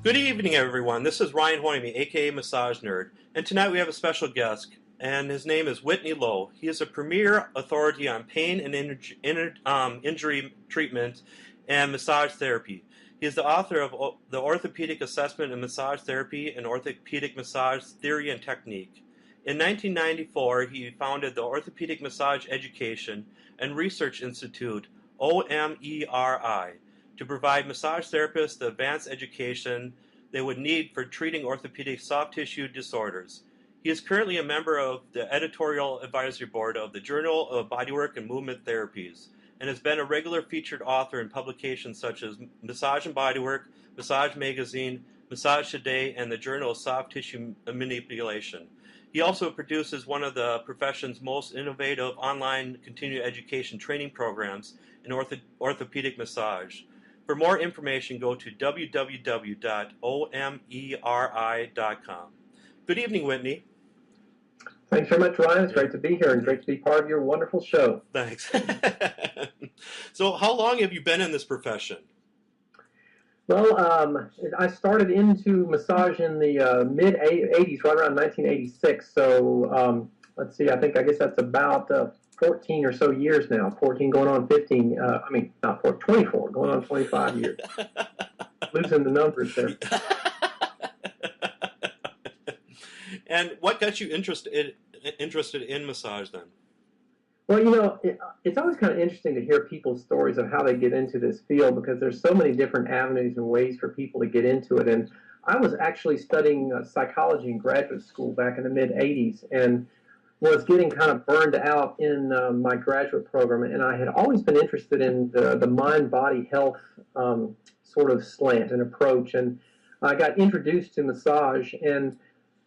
Good evening, everyone. This is Ryan Hoyme, aka Massage Nerd, and tonight we have a special guest, and his name is Whitney Lowe. He is a premier authority on pain and injury treatment and massage therapy. He is the author of the Orthopedic Assessment in Massage Therapy and Orthopedic Massage Theory and Technique. In 1994, he founded the Orthopedic Massage Education and Research Institute, OMERI, to provide massage therapists the advanced education they would need for treating orthopedic soft tissue disorders. He is currently a member of the editorial advisory board of the Journal of Bodywork and Movement Therapies, and has been a regular featured author in publications such as Massage and Bodywork, Massage Magazine, Massage Today, and the Journal of Soft Tissue Manipulation. He also produces one of the profession's most innovative online continuing education training programs in orthopedic massage. For more information, go to www.omeri.com. Good evening, Whitney. Thanks very much, Ryan. It's great to be here and great to be part of your wonderful show. Thanks. So how long have you been in this profession? Well, I started into massage in the mid-'80s, right around 1986. So let's see, I guess that's about 14 or so years now. 14 going on 15. Not 24, going on 25 years. Losing the numbers there. And what got you interested in massage then? Well, it's always kind of interesting to hear people's stories of how they get into this field, because there's so many different avenues and ways for people to get into it. And I was actually studying psychology in graduate school back in the mid-'80s and was getting kind of burned out in my graduate program. And I had always been interested in the mind-body health sort of slant and approach. And I got introduced to massage, and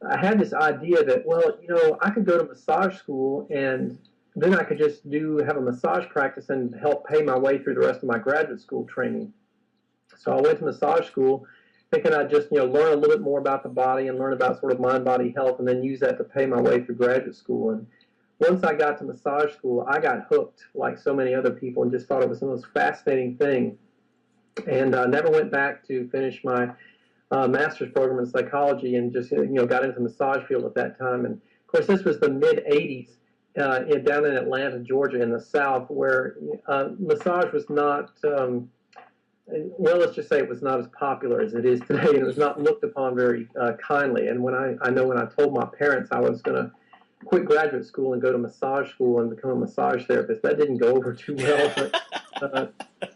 I had this idea that, well, I could go to massage school and then I could just have a massage practice and help pay my way through the rest of my graduate school training. So I went to massage school thinking I'd just, learn a little bit more about the body and learn about sort of mind-body health and then use that to pay my way through graduate school. And once I got to massage school, I got hooked like so many other people and just thought it was the most fascinating thing. And I never went back to finish my master's program in psychology and just, got into the massage field at that time. And of course, this was the mid-'80s. Down in Atlanta, Georgia, in the South, where massage was not, well, let's just say it was not as popular as it is today, and it was not looked upon very kindly. And when I told my parents I was going to quit graduate school and go to massage school and become a massage therapist, that didn't go over too well. But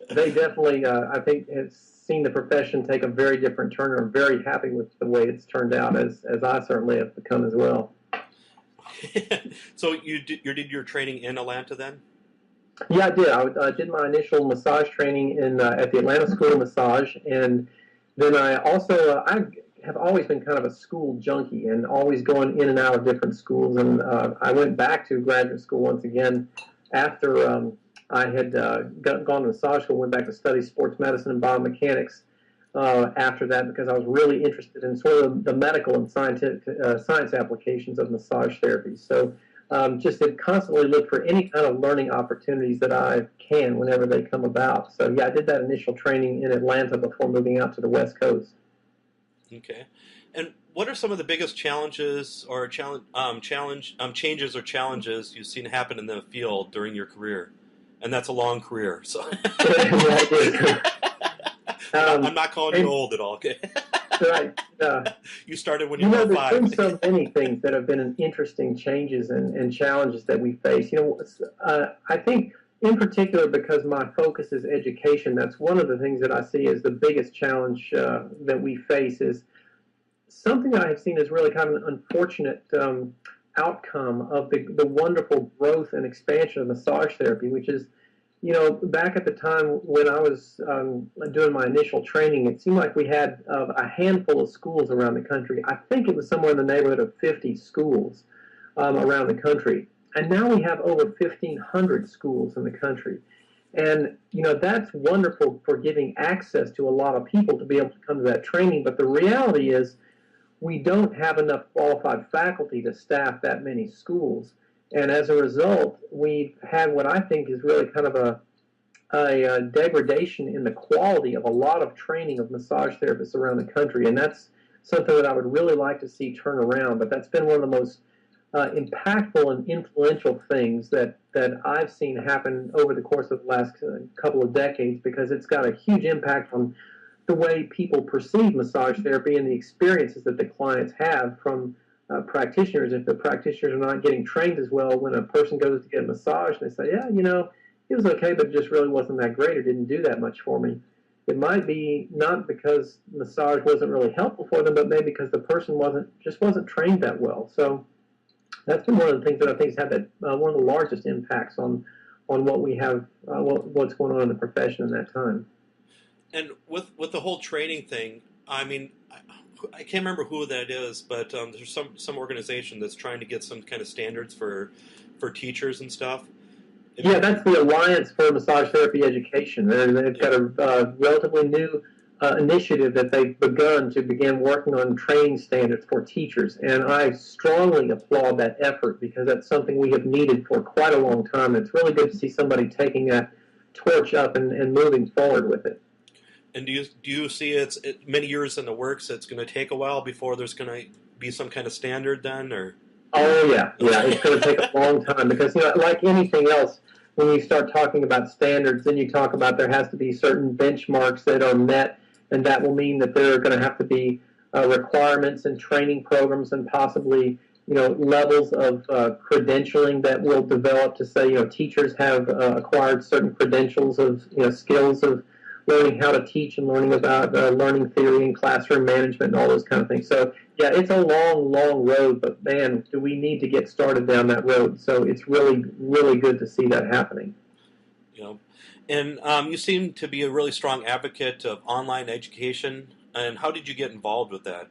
they definitely, I think, have seen the profession take a very different turn, and are very happy with the way it's turned out, as I certainly have become as well. So you did your training in Atlanta then? Yeah, I did. I did my initial massage training at the Atlanta School of Massage, and then I also I have always been kind of a school junkie and always going in and out of different schools. And I went back to graduate school once again after I had gone to massage school. Went back to study sports medicine and biomechanics. After that, because I was really interested in sort of the medical and science applications of massage therapy. So just to constantly look for any kind of learning opportunities that I can whenever they come about. So yeah, I did that initial training in Atlanta before moving out to the West Coast. Okay. And what are some of the biggest challenges or changes or challenges you've seen happen in the field during your career? And that's a long career, so. I'm not calling you old at all, okay? Right. You started when you were 5. There's been so many things that have been interesting changes and challenges that we face. I think in particular because my focus is education, that's one of the things that I see as the biggest challenge that we face is something I have seen as really kind of an unfortunate outcome of the wonderful growth and expansion of massage therapy, which is, back at the time when I was doing my initial training, it seemed like we had a handful of schools around the country. I think it was somewhere in the neighborhood of 50 schools around the country. And now we have over 1,500 schools in the country. And, that's wonderful for giving access to a lot of people to be able to come to that training. But the reality is we don't have enough qualified faculty to staff that many schools. And as a result, we've had what I think is really kind of a degradation in the quality of a lot of training of massage therapists around the country, and that's something that I would really like to see turn around. But that's been one of the most impactful and influential things that I've seen happen over the course of the last couple of decades, because it's got a huge impact on the way people perceive massage therapy and the experiences that the clients have from practitioners. If the practitioners are not getting trained as well, when a person goes to get a massage and they say, yeah, it was okay, but it just really wasn't that great, or didn't do that much for me, it might be not because massage wasn't really helpful for them, but maybe because the person wasn't trained that well. So that's been one of the things that I think has had one of the largest impacts on what we have, what's going on in the profession in that time. And with the whole training thing, I mean, I can't remember who that is, but there's some organization that's trying to get some kind of standards for teachers and stuff. Yeah, that's the Alliance for Massage Therapy Education. They've got a relatively new initiative that they've begun to begin working on training standards for teachers, and I strongly applaud that effort, because that's something we have needed for quite a long time. It's really good to see somebody taking that torch up and moving forward with it. And do you see it's many years in the works? It's going to take a while before there's going to be some kind of standard then, or? Oh yeah, it's going to take a long time, because like anything else, when you start talking about standards, then you talk about there has to be certain benchmarks that are met, and that will mean that there are going to have to be requirements and training programs, and possibly levels of credentialing that will develop to say teachers have acquired certain credentials of skills of learning how to teach and learning about learning theory and classroom management and all those kind of things. So, yeah, it's a long, long road, but, man, do we need to get started down that road. So it's really, really good to see that happening. And you seem to be a really strong advocate of online education. And how did you get involved with that?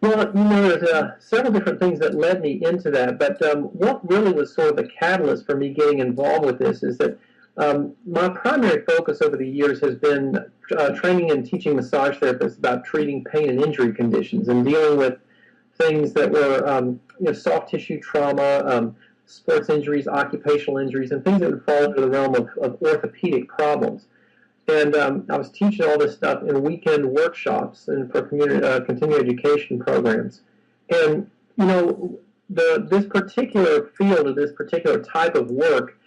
Well, there's several different things that led me into that, but what really was sort of the catalyst for me getting involved with this is that my primary focus over the years has been training and teaching massage therapists about treating pain and injury conditions, and dealing with things that were soft tissue trauma, sports injuries, occupational injuries, and things that would fall into the realm of orthopedic problems. And I was teaching all this stuff in weekend workshops and for continuing education programs. And this particular field, or this particular type of work,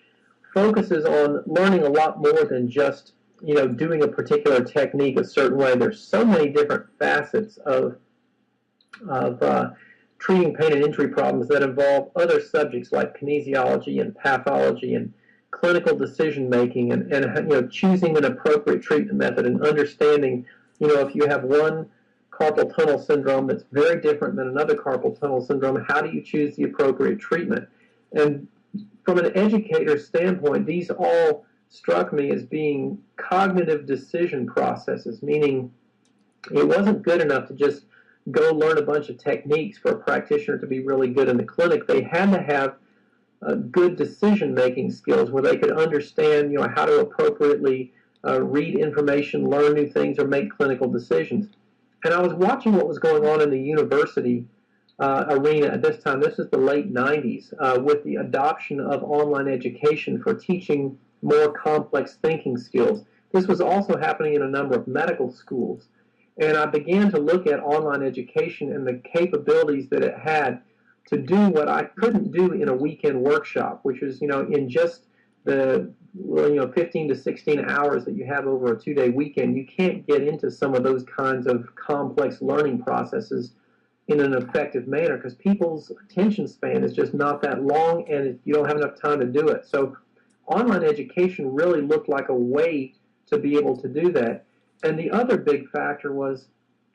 focuses on learning a lot more than just doing a particular technique a certain way. There's so many different facets of treating pain and injury problems that involve other subjects like kinesiology and pathology and clinical decision making, and choosing an appropriate treatment method, and understanding if you have one carpal tunnel syndrome that's very different than another carpal tunnel syndrome, how do you choose the appropriate treatment? And from an educator's standpoint, these all struck me as being cognitive decision processes, meaning it wasn't good enough to just go learn a bunch of techniques for a practitioner to be really good in the clinic. They had to have good decision-making skills where they could understand, how to appropriately read information, learn new things, or make clinical decisions. And I was watching what was going on in the university arena at this time. This is the late 90s, with the adoption of online education for teaching more complex thinking skills. This was also happening in a number of medical schools. And I began to look at online education and the capabilities that it had to do what I couldn't do in a weekend workshop, which is, in just the 15 to 16 hours that you have over a 2-day weekend, you can't get into some of those kinds of complex learning processes in an effective manner, because people's attention span is just not that long, and you don't have enough time to do it. So online education really looked like a way to be able to do that. And the other big factor was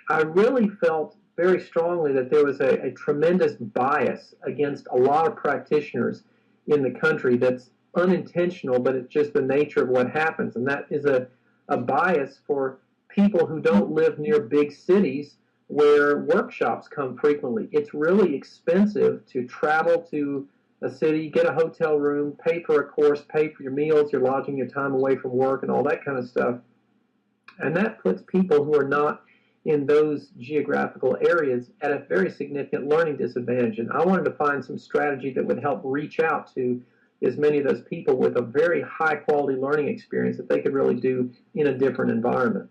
I really felt very strongly that there was a tremendous bias against a lot of practitioners in the country that's unintentional, but it's just the nature of what happens. And that is a bias for people who don't live near big cities where workshops come frequently. It's really expensive to travel to a city, get a hotel room, pay for a course, pay for your meals, your lodging, your time away from work, and all that kind of stuff. And that puts people who are not in those geographical areas at a very significant learning disadvantage. And I wanted to find some strategy that would help reach out to as many of those people with a very high quality learning experience that they could really do in a different environment.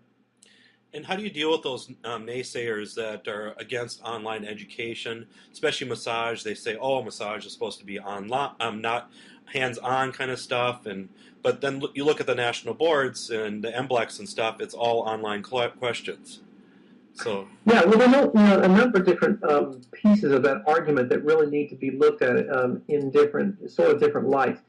And how do you deal with those naysayers that are against online education, especially massage? They say, "Oh, massage is supposed to be online, not hands-on kind of stuff." And but then you look at the national boards and the MBLEX and stuff; it's all online questions. So Yeah, well, there are a number of different pieces of that argument that really need to be looked at in different lights.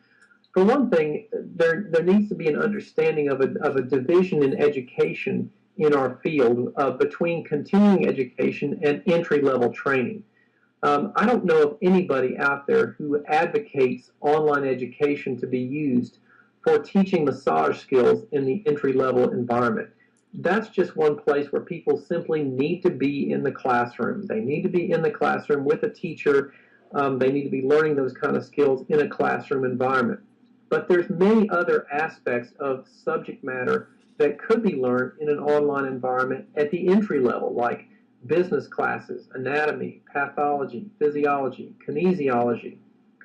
For one thing, there needs to be an understanding of a division in education in our field between continuing education and entry level training. I don't know of anybody out there who advocates online education to be used for teaching massage skills in the entry level environment. That's just one place where people simply need to be in the classroom. They need to be in the classroom with a teacher. They need to be learning those kind of skills in a classroom environment. But there's many other aspects of subject matter that could be learned in an online environment at the entry level, like business classes, anatomy, pathology, physiology, kinesiology,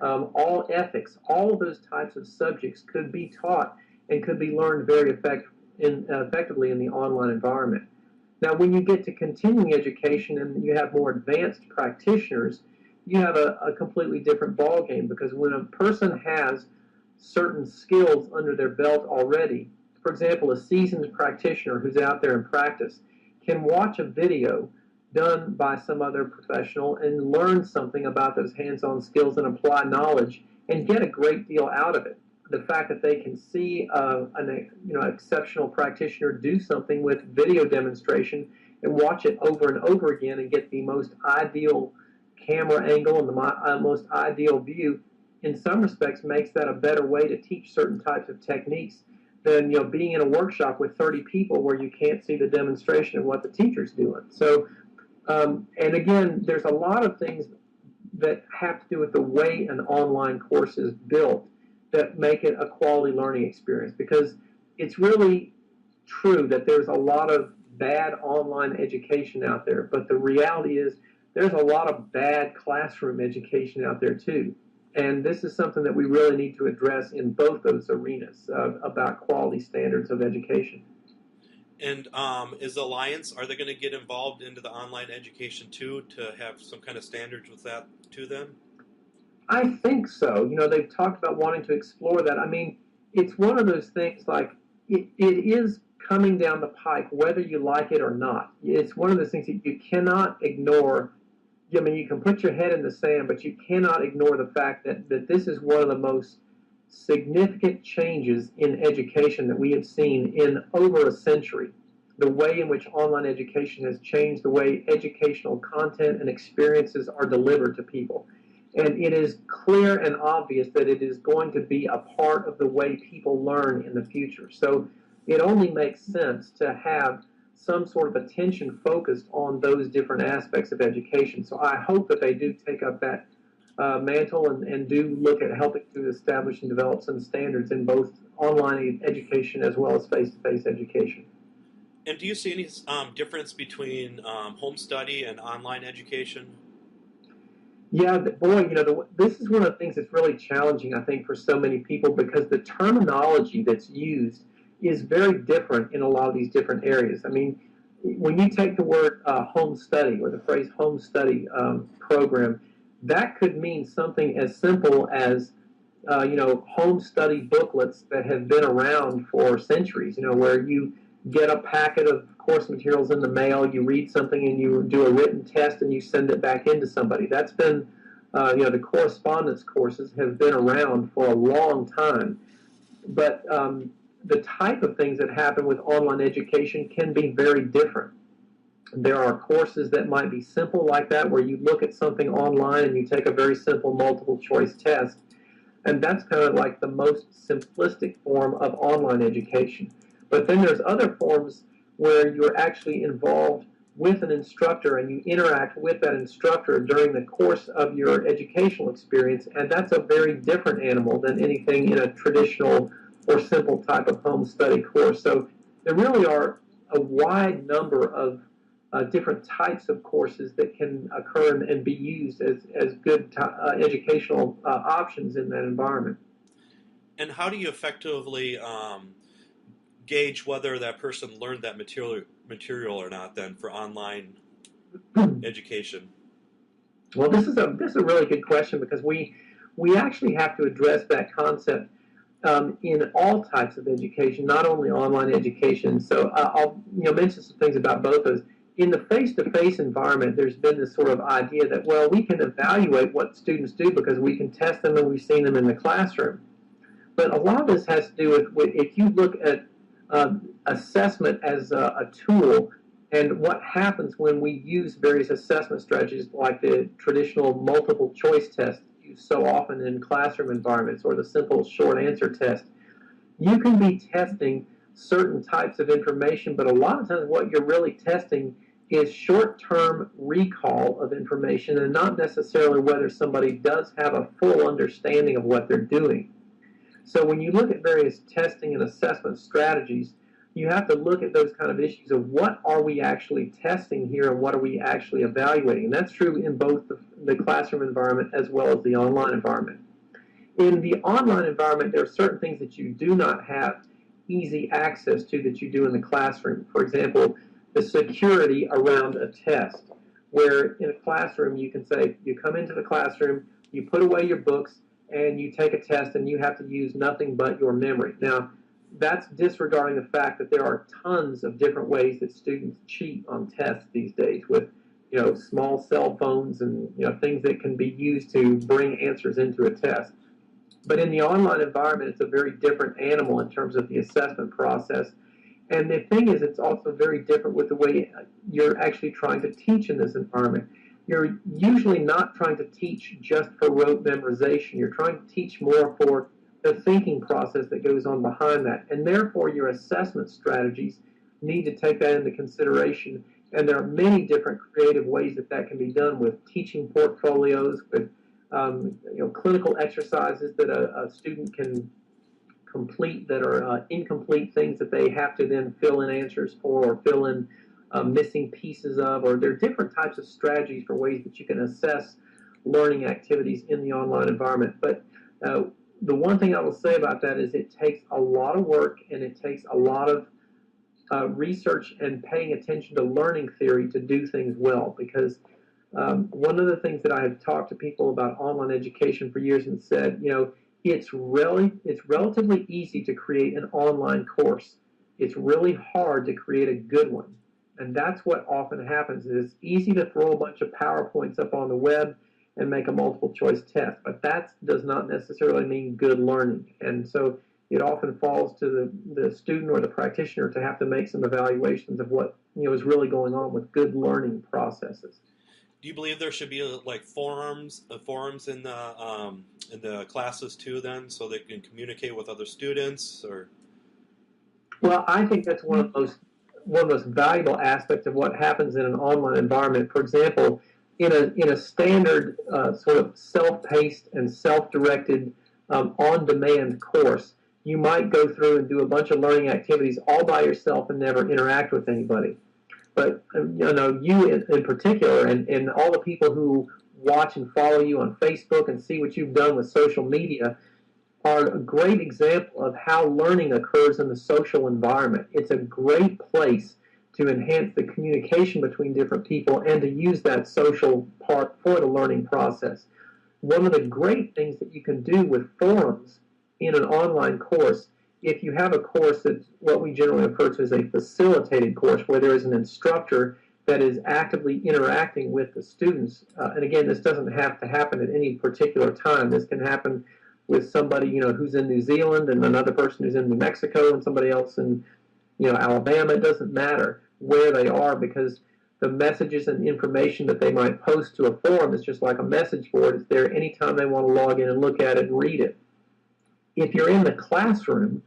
all ethics. All of those types of subjects could be taught and could be learned very effectively in the online environment. Now, when you get to continuing education and you have more advanced practitioners, you have a completely different ballgame, because when a person has certain skills under their belt already, for example, a seasoned practitioner who's out there in practice can watch a video done by some other professional and learn something about those hands-on skills and apply knowledge and get a great deal out of it. The fact that they can see an exceptional practitioner do something with video demonstration and watch it over and over again and get the most ideal camera angle and the most ideal view, in some respects makes that a better way to teach certain types of techniques than being in a workshop with 30 people where you can't see the demonstration of what the teacher's doing. So, and again, there's a lot of things that have to do with the way an online course is built that make it a quality learning experience, because it's really true that there's a lot of bad online education out there, but the reality is there's a lot of bad classroom education out there too. And this is something that we really need to address in both those arenas about quality standards of education. And is the Alliance, are they going to get involved into the online education too, to have some kind of standards with that to them? I think so. They've talked about wanting to explore that. I mean, it's one of those things, like it is coming down the pike, whether you like it or not. It's one of those things that you cannot ignore. I mean, you can put your head in the sand, but you cannot ignore the fact that this is one of the most significant changes in education that we have seen in over a century. The way in which online education has changed the way educational content and experiences are delivered to people. And it is clear and obvious that it is going to be a part of the way people learn in the future. So it only makes sense to have some sort of attention focused on those different aspects of education. So I hope that they do take up that mantle and do look at helping to establish and develop some standards in both online education as well as face-to-face education. And do you see any difference between home study and online education? Yeah, boy, this is one of the things that's really challenging, I think, for so many people, because the terminology that's used is very different in a lot of these different areas. I mean, when you take the word home study or the phrase home study program, that could mean something as simple as home study booklets that have been around for centuries, where you get a packet of course materials in the mail, you read something and you do a written test and you send it back into somebody. That's been, the correspondence courses have been around for a long time. But the type of things that happen with online education can be very different. There are courses that might be simple like that, where you look at something online and you take a very simple multiple choice test. And that's kind of like the most simplistic form of online education. But then there's other forms where you're actually involved with an instructor and you interact with that instructor during the course of your educational experience, and that's a very different animal than anything in a traditional or simple type of home study course. So there really are a wide number of different types of courses that can occur and be used as good educational options in that environment. And how do you effectively gauge whether that person learned that material or not then for online education? Well, this is a really good question because we actually have to address that concept in all types of education, not only online education. So I'll mention some things about both of those. In the face-to-face environment, there's been this sort of idea that, well, we can evaluate what students do because we can test them and we've seen them in the classroom. But a lot of this has to do with if you look at assessment as a tool and what happens when we use various assessment strategies like the traditional multiple choice test used so often in classroom environments or the simple short answer test. You can be testing certain types of information, but a lot of times what you're really testing is short-term recall of information and not necessarily whether somebody does have a full understanding of what they're doing. So when you look at various testing and assessment strategies, you have to look at those kind of issues of what are we actually testing here and what are we actually evaluating. And that's true in both the classroom environment as well as the online environment. In the online environment, there are certain things that you do not have easy access to that you do in the classroom. For example, the security around a test, where in a classroom you can say, you come into the classroom, you put away your books, and you take a test and you have to use nothing but your memory. Now, that's disregarding the fact that there are tons of different ways that students cheat on tests these days with small cell phones and things that can be used to bring answers into a test. But in the online environment, it's a very different animal in terms of the assessment process. And the thing is, it's also very different with the way you're actually trying to teach in this environment. You're usually not trying to teach just for rote memorization. You're trying to teach more for the thinking process that goes on behind that. And therefore, your assessment strategies need to take that into consideration. And there are many different creative ways that that can be done with teaching portfolios, with clinical exercises that a student can complete that are incomplete things that they have to then fill in answers for or fill in missing pieces of, or there are different types of strategies for ways that you can assess learning activities in the online environment. But the one thing I will say about that is it takes a lot of work and it takes a lot of research and paying attention to learning theory to do things well, because one of the things that I have talked to people about online education for years and said, it's relatively easy to create an online course. It's really hard to create a good one. And that's what often happens. It's easy to throw a bunch of PowerPoints up on the web and make a multiple choice test, but that does not necessarily mean good learning. And so it often falls to the student or the practitioner to have to make some evaluations of what is really going on with good learning processes. Do you believe there should be like forums in the classes too, then, so they can communicate with other students? Or well, I think that's one of the most valuable aspects of what happens in an online environment. For example, in a standard sort of self-paced and self-directed on-demand course, you might go through and do a bunch of learning activities all by yourself and never interact with anybody. But you in particular, and all the people who watch and follow you on Facebook and see what you've done with social media, are a great example of how learning occurs in the social environment. It's a great place to enhance the communication between different people and to use that social part for the learning process. One of the great things that you can do with forums in an online course, if you have a course that's what we generally refer to as a facilitated course, where there is an instructor that is actively interacting with the students, and again, this doesn't have to happen at any particular time. This can happen with somebody who's in New Zealand and another person who's in New Mexico and somebody else in Alabama. It doesn't matter where they are, because the messages and information that they might post to a forum is just like a message board. It's there anytime they want to log in and look at it and read it. If you're in the classroom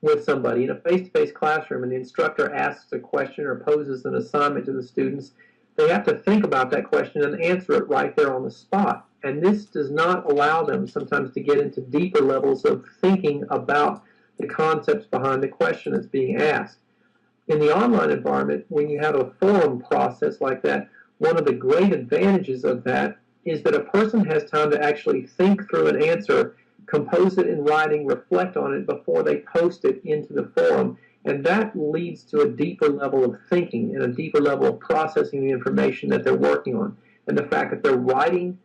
with somebody in a face-to-face classroom and the instructor asks a question or poses an assignment to the students, they have to think about that question and answer it right there on the spot. And this does not allow them sometimes to get into deeper levels of thinking about the concepts behind the question that's being asked. In the online environment, when you have a forum process like that, one of the great advantages of that is that a person has time to actually think through an answer compose it in writing, reflect on it before they post it into the forum. And that leads to a deeper level of thinking and a deeper level of processing the information that they're working on. And the fact that they're writing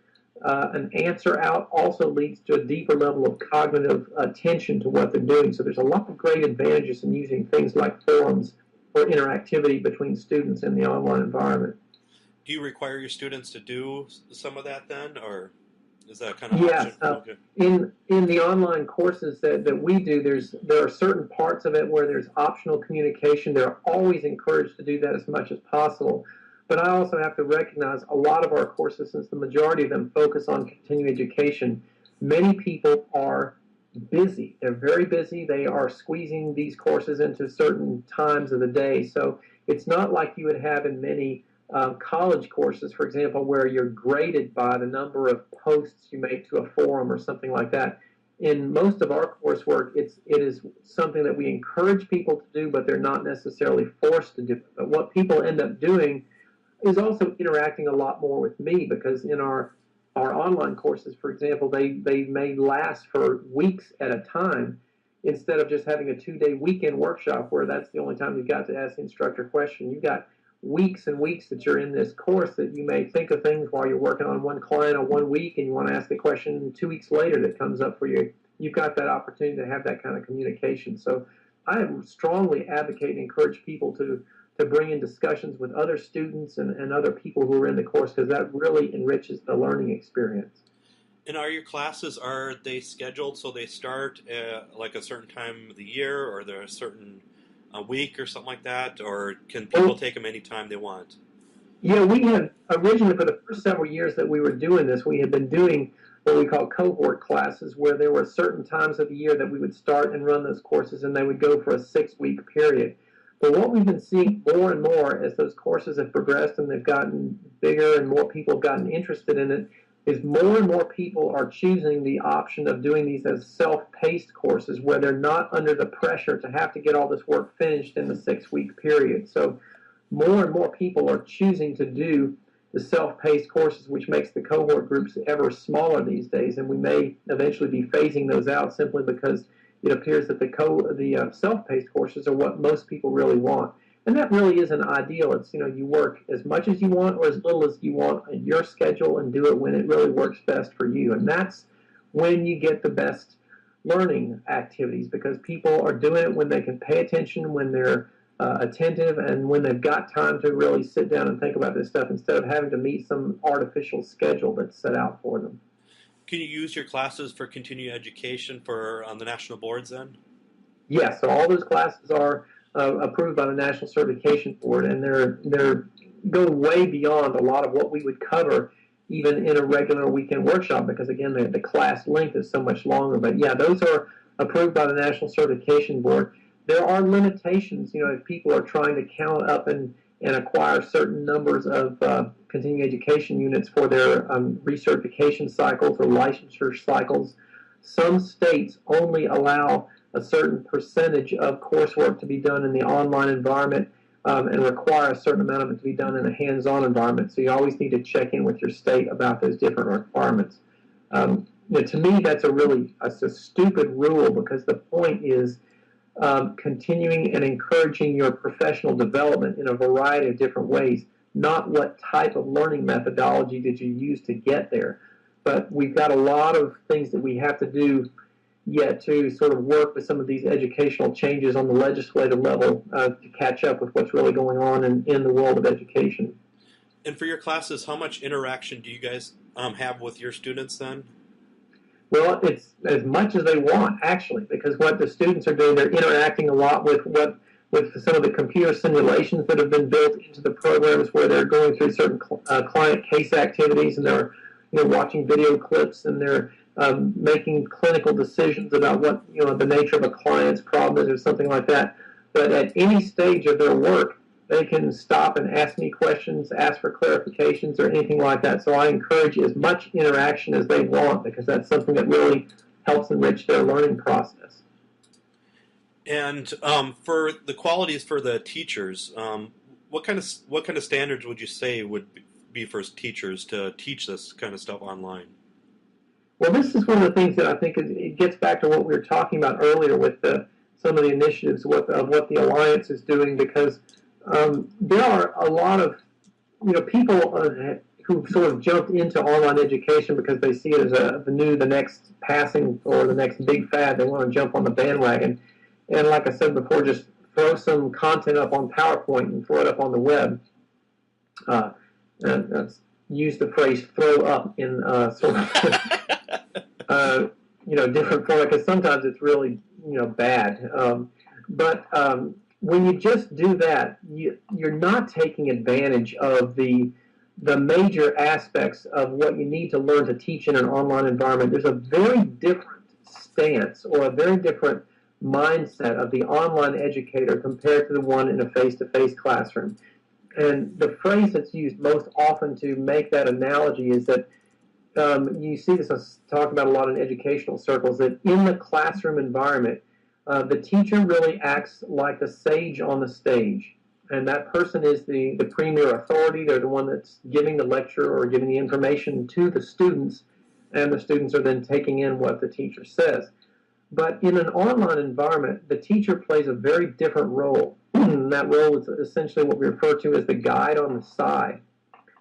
an answer out also leads to a deeper level of cognitive attention to what they're doing. So there's a lot of great advantages in using things like forums for interactivity between students in the online environment. Do you require your students to do some of that then, or is that kind of Yes, option? Okay. in the online courses that we do, there are certain parts of it where there's optional communication. They're always encouraged to do that as much as possible. But I also have to recognize a lot of our courses, since the majority of them focus on continuing education, many people are busy. They're very busy. They are squeezing these courses into certain times of the day. So it's not like you would have in many college courses, for example, where you're graded by the number of posts you make to a forum or something like that. In most of our coursework, it is something that we encourage people to do, but they're not necessarily forced to do. But what people end up doing is also interacting a lot more with me, because in our online courses, for example, they may last for weeks at a time instead of just having a 2-day weekend workshop where that's the only time you got to ask the instructor a question. You got weeks and weeks that you're in this course that you may think of things while you're working on one client on 1 week, and you want to ask a question 2 weeks later that comes up for you. You've got that opportunity to have that kind of communication. So I strongly advocate and encourage people to bring in discussions with other students and other people who are in the course, because that really enriches the learning experience. And are your classes, are they scheduled so they start at like a certain time of the year, or they're a certain week or something like that, or can people take them anytime they want? Yeah, we had originally, for the first several years that we were doing this, we had been doing what we call cohort classes, where there were certain times of the year that we would start and run those courses, and they would go for a 6-week period. But what we've been seeing more and more as those courses have progressed and they've gotten bigger and more people have gotten interested in it, is more and more people are choosing the option of doing these as self-paced courses, where they're not under the pressure to have to get all this work finished in the 6-week period. So more and more people are choosing to do the self-paced courses, which makes the cohort groups ever smaller these days, and we may eventually be phasing those out simply because it appears that the self-paced courses are what most people really want. And that really isn't ideal. It's, you work as much as you want or as little as you want on your schedule, and do it when it really works best for you. And that's when you get the best learning activities, because people are doing it when they can pay attention, when they're attentive, and when they've got time to really sit down and think about this stuff instead of having to meet some artificial schedule that's set out for them. Can you use your classes for continuing education for on the national boards then? Yes, so all those classes are approved by the National Certification Board, and they're go way beyond a lot of what we would cover even in a regular weekend workshop, because again the class length is so much longer. But yeah, those are approved by the National Certification Board. There are limitations, if people are trying to count up and acquire certain numbers of continuing education units for their recertification cycles or licensure cycles. Some states only allow a certain percentage of coursework to be done in the online environment, and require a certain amount of it to be done in a hands-on environment. So you always need to check in with your state about those different requirements. To me, that's a stupid rule, because the point is continuing and encouraging your professional development in a variety of different ways, not what type of learning methodology did you use to get there. But we've got a lot of things that we have to do yet to sort of work with some of these educational changes on the legislative level to catch up with what's really going on in the world of education. And for your classes, how much interaction do you guys have with your students then? Well, it's as much as they want, actually, because what the students are doing, they're interacting a lot with some of the computer simulations that have been built into the programs, where they're going through certain client case activities, and they're watching video clips, and they're making clinical decisions about what the nature of a client's problem is, or something like that. But at any stage of their work, they can stop and ask me questions, ask for clarifications, or anything like that. So I encourage as much interaction as they want, because that's something that really helps enrich their learning process. And for the qualities for the teachers, what kind of standards would you say would be for teachers to teach this kind of stuff online? Well, this is one of the things that I think it gets back to what we were talking about earlier with some of the initiatives of what the Alliance is doing, because there are a lot of people who sort of jumped into online education because they see it as the next passing or the next big fad. They want to jump on the bandwagon, and like I said before, just throw some content up on PowerPoint and throw it up on the web. And use the phrase "throw up" in sort of different format, because sometimes it's really bad. But when you just do that, you're not taking advantage of the major aspects of what you need to learn to teach in an online environment. There's a very different stance or a very different mindset of the online educator compared to the one in a face-to-face classroom. And the phrase that's used most often to make that analogy is that you see this talked about a lot in educational circles, that in the classroom environment, the teacher really acts like the sage on the stage. And that person is the premier authority. They're the one that's giving the lecture or giving the information to the students, and the students are then taking in what the teacher says. But in an online environment, the teacher plays a very different role. And that role is essentially what we refer to as the guide on the side.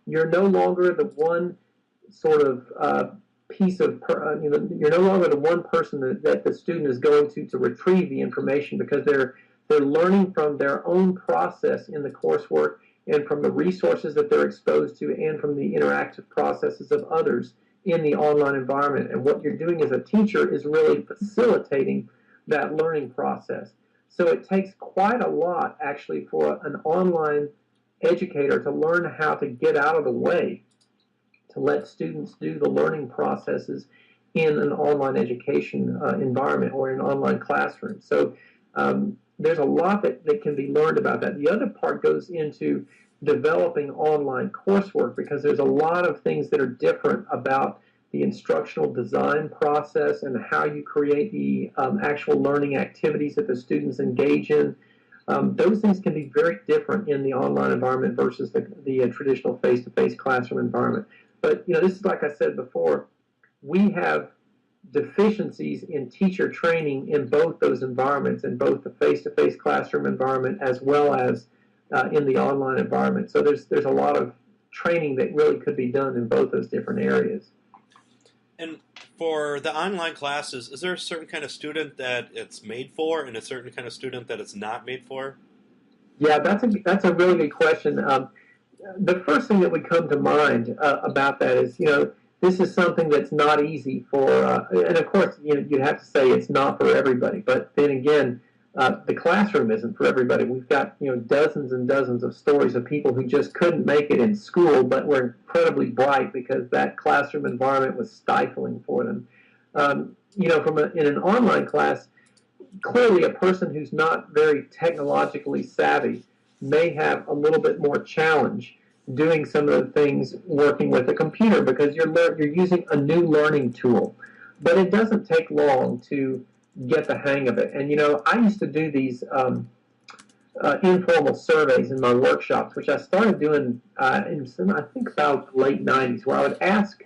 You're no longer the one sort of you're no longer the one person that the student is going to retrieve the information, because they're learning from their own process in the coursework and from the resources that they're exposed to and from the interactive processes of others in the online environment. And what you're doing as a teacher is really facilitating that learning process. So it takes quite a lot, actually, for an online educator to learn how to get out of the way, to let students do the learning processes in an online education environment or in an online classroom. So there's a lot that can be learned about that. The other part goes into developing online coursework, because there's a lot of things that are different about the instructional design process and how you create the actual learning activities that the students engage in. Those things can be very different in the online environment versus the traditional face-to-face classroom environment. But this is, like I said before, we have deficiencies in teacher training in both those environments, in both the face-to-face classroom environment as well as in the online environment. So there's a lot of training that really could be done in both those different areas. And for the online classes, is there a certain kind of student that it's made for and a certain kind of student that it's not made for? Yeah, that's a really good question. The first thing that would come to mind about that is, this is something that's not easy for, and of course, you'd have to say it's not for everybody. But then again, the classroom isn't for everybody. We've got dozens and dozens of stories of people who just couldn't make it in school, but were incredibly bright because that classroom environment was stifling for them. In an online class, clearly a person who's not very technologically savvy may have a little bit more challenge doing some of the things working with a computer, because you're using a new learning tool. But it doesn't take long to get the hang of it. And I used to do these informal surveys in my workshops, which I started doing in I think about the late 90s, where I would ask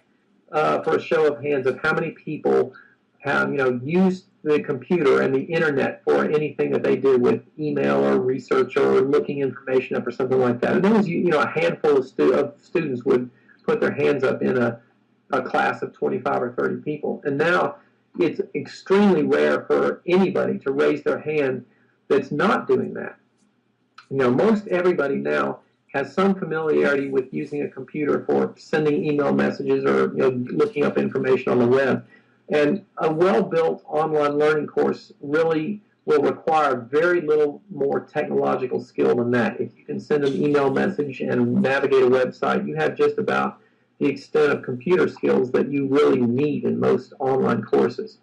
for a show of hands of how many people have used the computer and the internet for anything that they did with email or research or looking information up or something like that. And there was a handful of students would put their hands up in a class of 25 or 30 people. And now it's extremely rare for anybody to raise their hand that's not doing that. Most everybody now has some familiarity with using a computer for sending email messages or looking up information on the web. And a well-built online learning course really will require very little more technological skill than that. If you can send an email message and navigate a website, you have just about the extent of computer skills that you really need in most online courses.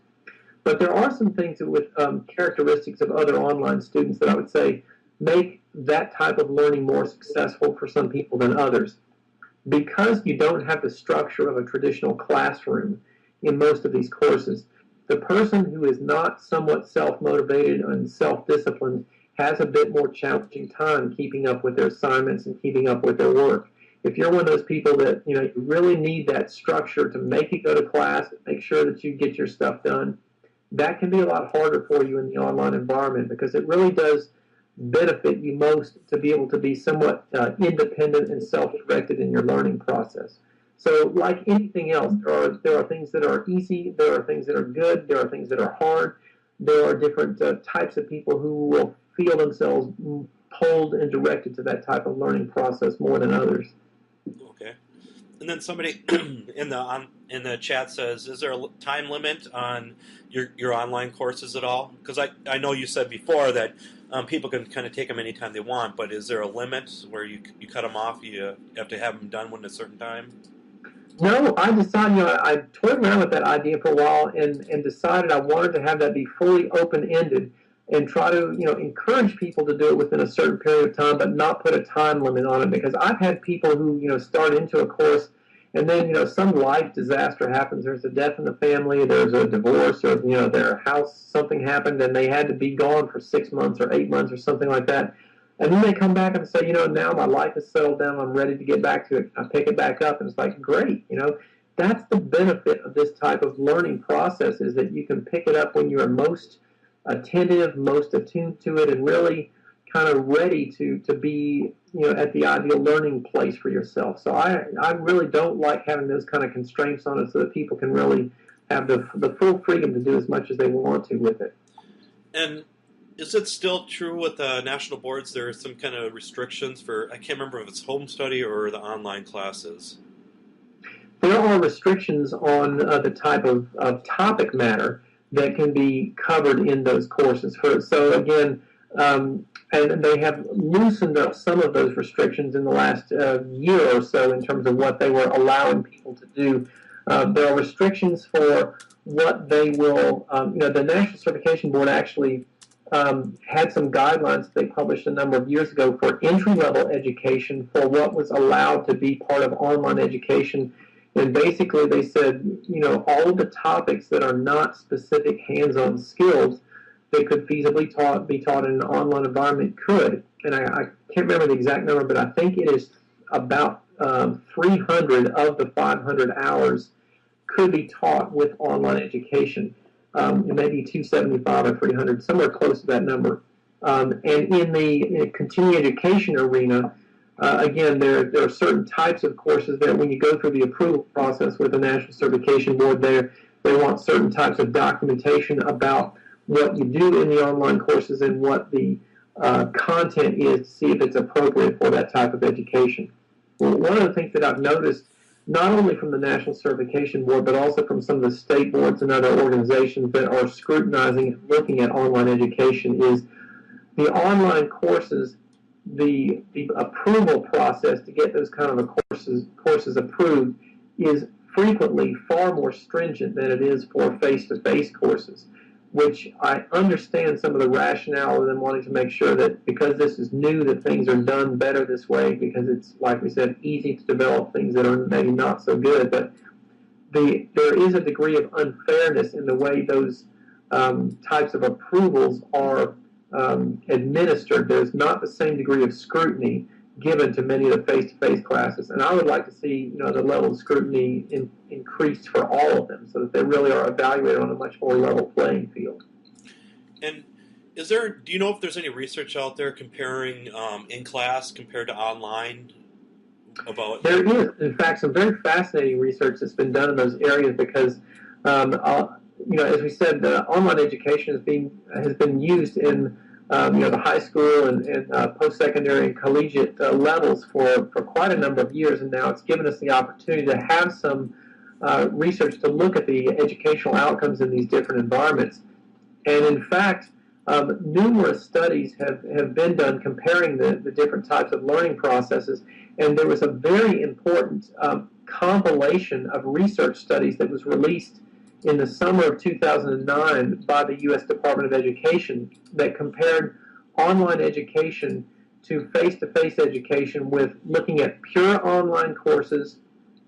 But there are some things with characteristics of other online students that I would say make that type of learning more successful for some people than others. Because you don't have the structure of a traditional classroom in most of these courses, the person who is not somewhat self-motivated and self-disciplined has a bit more challenging time keeping up with their assignments and keeping up with their work. if you're one of those people that, you really need that structure to make it go to class, make sure that you get your stuff done, that can be a lot harder for you in the online environment, because it really does benefit you most to be able to be somewhat independent and self-directed in your learning process. So, like anything else, there are things that are easy, there are things that are good, there are things that are hard. There are different types of people who will feel themselves pulled and directed to that type of learning process more than others. Okay. And then somebody in the chat says, "Is there a time limit on your online courses at all?" Because I know you said before that people can kind of take them anytime they want, but is there a limit where you cut them off? You have to have them done within a certain time? No, I decided, I toyed around with that idea for a while and decided I wanted to have that be fully open-ended and try to, encourage people to do it within a certain period of time, but not put a time limit on it, because I've had people who, start into a course and then, some life disaster happens. There's a death in the family, there's a divorce, or, their house, something happened and they had to be gone for 6 months or 8 months or something like that. And then they come back and say, now my life is settled down, I'm ready to get back to it. I pick it back up, and it's like, great, that's the benefit of this type of learning process, is that you can pick it up when you're most attentive, most attuned to it, and really kind of ready to be, at the ideal learning place for yourself. So I really don't like having those kind of constraints on it, so that people can really have the full freedom to do as much as they want to with it. And is it still true with national boards? There are some kind of restrictions for, I can't remember if it's home study or the online classes. There are restrictions on the type of topic matter that can be covered in those courses. So again, and they have loosened up some of those restrictions in the last year or so in terms of what they were allowing people to do. There are restrictions for what they will, the National Certification Board actually had some guidelines they published a number of years ago for entry-level education, for what was allowed to be part of online education. And basically they said, all of the topics that are not specific hands-on skills that could feasibly be taught in an online environment could. And I can't remember the exact number, but I think it is about 300 of the 500 hours could be taught with online education. Maybe 275 or 300, somewhere close to that number. And in the continuing education arena, again, there are certain types of courses that when you go through the approval process with the National Certification Board, they want certain types of documentation about what you do in the online courses and what the content is, to see if it's appropriate for that type of education. Well, one of the things that I've noticed, not only from the National Certification Board, but also from some of the state boards and other organizations that are scrutinizing and looking at online education, is the online courses, the approval process to get those kind of courses approved is frequently far more stringent than it is for face-to-face courses, which I understand some of the rationale of them wanting to make sure that because this is new, that things are done better this way, because it's, like we said, easy to develop things that are maybe not so good. But there is a degree of unfairness in the way those types of approvals are administered. There's not the same degree of scrutiny given to many of the face-to-face classes, and I would like to see the level of scrutiny increased for all of them, so that they really are evaluated on a much more level playing field. And do you know if there's any research out there comparing in class compared to online about? There is, in fact, some very fascinating research that's been done in those areas, because as we said, the online education has been used in the high school and post-secondary and collegiate levels for quite a number of years, and now it's given us the opportunity to have some research to look at the educational outcomes in these different environments. And in fact, numerous studies have been done comparing the different types of learning processes, and there was a very important compilation of research studies that was released in the summer of 2009 by the U.S. Department of Education that compared online education to face-to-face education, with looking at pure online courses,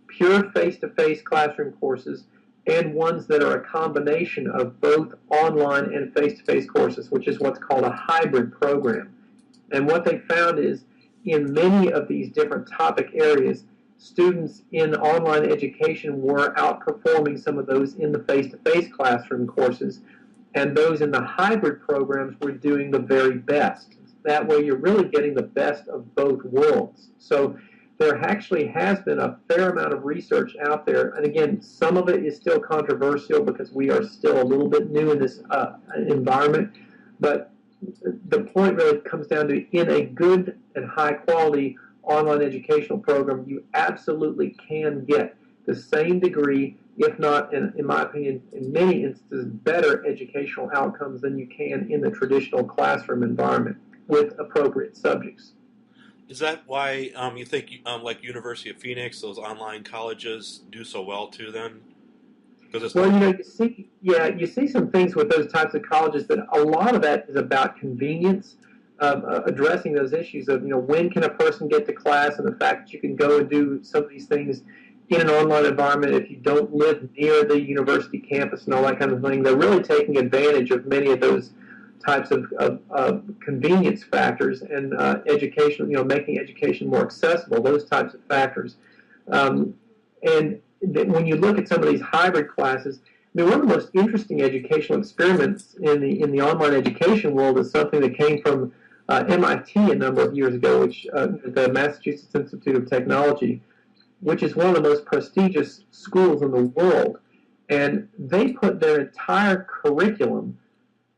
pure face-to-face classroom courses, and ones that are a combination of both online and face-to-face courses, which is what's called a hybrid program. And what they found is in many of these different topic areas, students in online education were outperforming some of those in the face-to-face classroom courses, and those in the hybrid programs were doing the very best. That way you're really getting the best of both worlds. So there actually has been a fair amount of research out there, and again, some of it is still controversial because we are still a little bit new in this environment, but the point really comes down to, in a good and high quality online educational program, you absolutely can get the same degree, if not, in my opinion, in many instances, better educational outcomes than you can in the traditional classroom environment with appropriate subjects. Is that why you think like University of Phoenix, those online colleges do so well too then? Well, you see some things with those types of colleges that a lot of that is about convenience, addressing those issues of, when can a person get to class, and the fact that you can go and do some of these things in an online environment if you don't live near the university campus and all that kind of thing. They're really taking advantage of many of those types of convenience factors and education, making education more accessible, those types of factors. And when you look at some of these hybrid classes, one of the most interesting educational experiments in the online education world is something that came from MIT a number of years ago, which the Massachusetts Institute of Technology, which is one of the most prestigious schools in the world. And they put their entire curriculum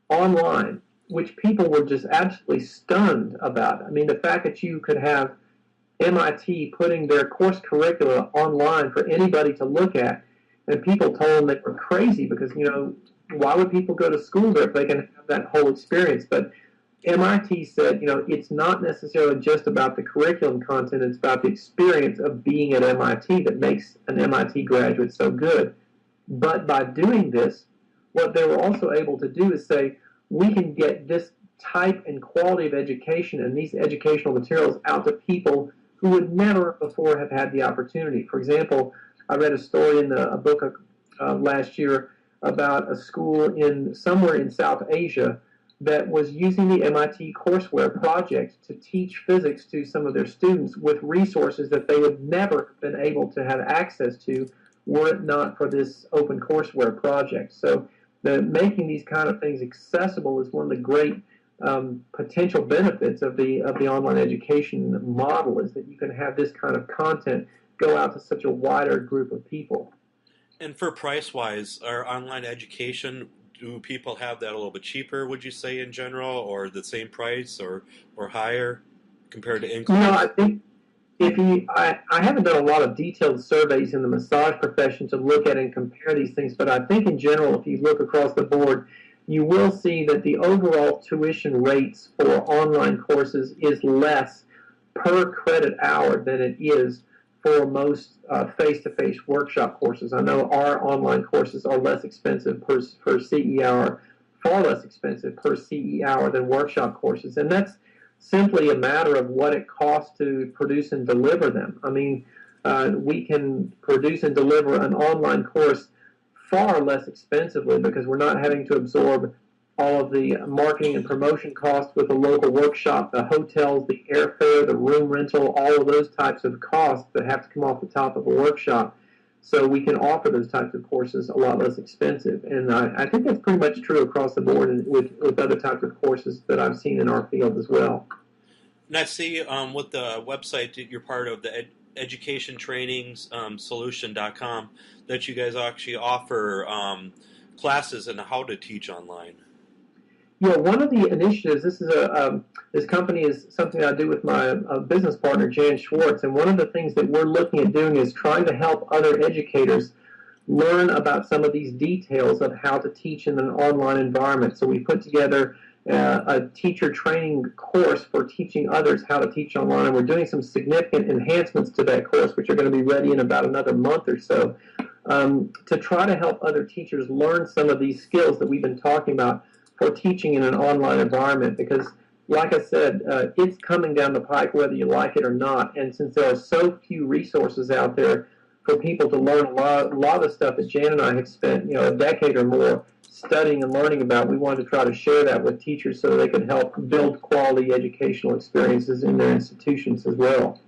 online, which people were just absolutely stunned about. I mean, the fact that you could have MIT putting their course curricula online for anybody to look at, and people told them they were crazy because, why would people go to school there if they can have that whole experience? But MIT said, it's not necessarily just about the curriculum content, it's about the experience of being at MIT that makes an MIT graduate so good. But by doing this, what they were also able to do is say, we can get this type and quality of education and these educational materials out to people who would never before have had the opportunity. For example, I read a story in a book last year about a school somewhere in South Asia that was using the MIT courseware project to teach physics to some of their students with resources that they would never have been able to have access to were it not for this open courseware project. So making these kind of things accessible is one of the great potential benefits of the online education model, is that you can have this kind of content go out to such a wider group of people. And for price-wise, our online education, do people have that a little bit cheaper, would you say, in general, or the same price, or higher compared to in-class? I think I haven't done a lot of detailed surveys in the massage profession to look at and compare these things, but I think in general, if you look across the board, you will see that the overall tuition rates for online courses is less per credit hour than it is for most face-to-face workshop courses. I know our online courses are less expensive per CE hour, far less expensive per CE hour than workshop courses, and that's simply a matter of what it costs to produce and deliver them. I mean, we can produce and deliver an online course far less expensively because we're not having to absorb all of the marketing and promotion costs with the local workshop, the hotels, the airfare, the room rental, all of those types of costs that have to come off the top of a workshop. So we can offer those types of courses a lot less expensive. And I think that's pretty much true across the board and with other types of courses that I've seen in our field as well. And I see with the website that you're part of, the educationtrainingssolution.com, that you guys actually offer classes on how to teach online. Yeah, one of the initiatives, this company is something I do with my business partner, Jan Schwartz, and one of the things that we're looking at doing is trying to help other educators learn about some of these details of how to teach in an online environment. So we put together a teacher training course for teaching others how to teach online, and we're doing some significant enhancements to that course, which are going to be ready in about another month or so, to try to help other teachers learn some of these skills that we've been talking about for teaching in an online environment, because like I said, it's coming down the pike whether you like it or not, and since there are so few resources out there for people to learn a lot of the stuff that Jan and I have spent a decade or more studying and learning about, we wanted to try to share that with teachers so they could help build quality educational experiences in their institutions as well.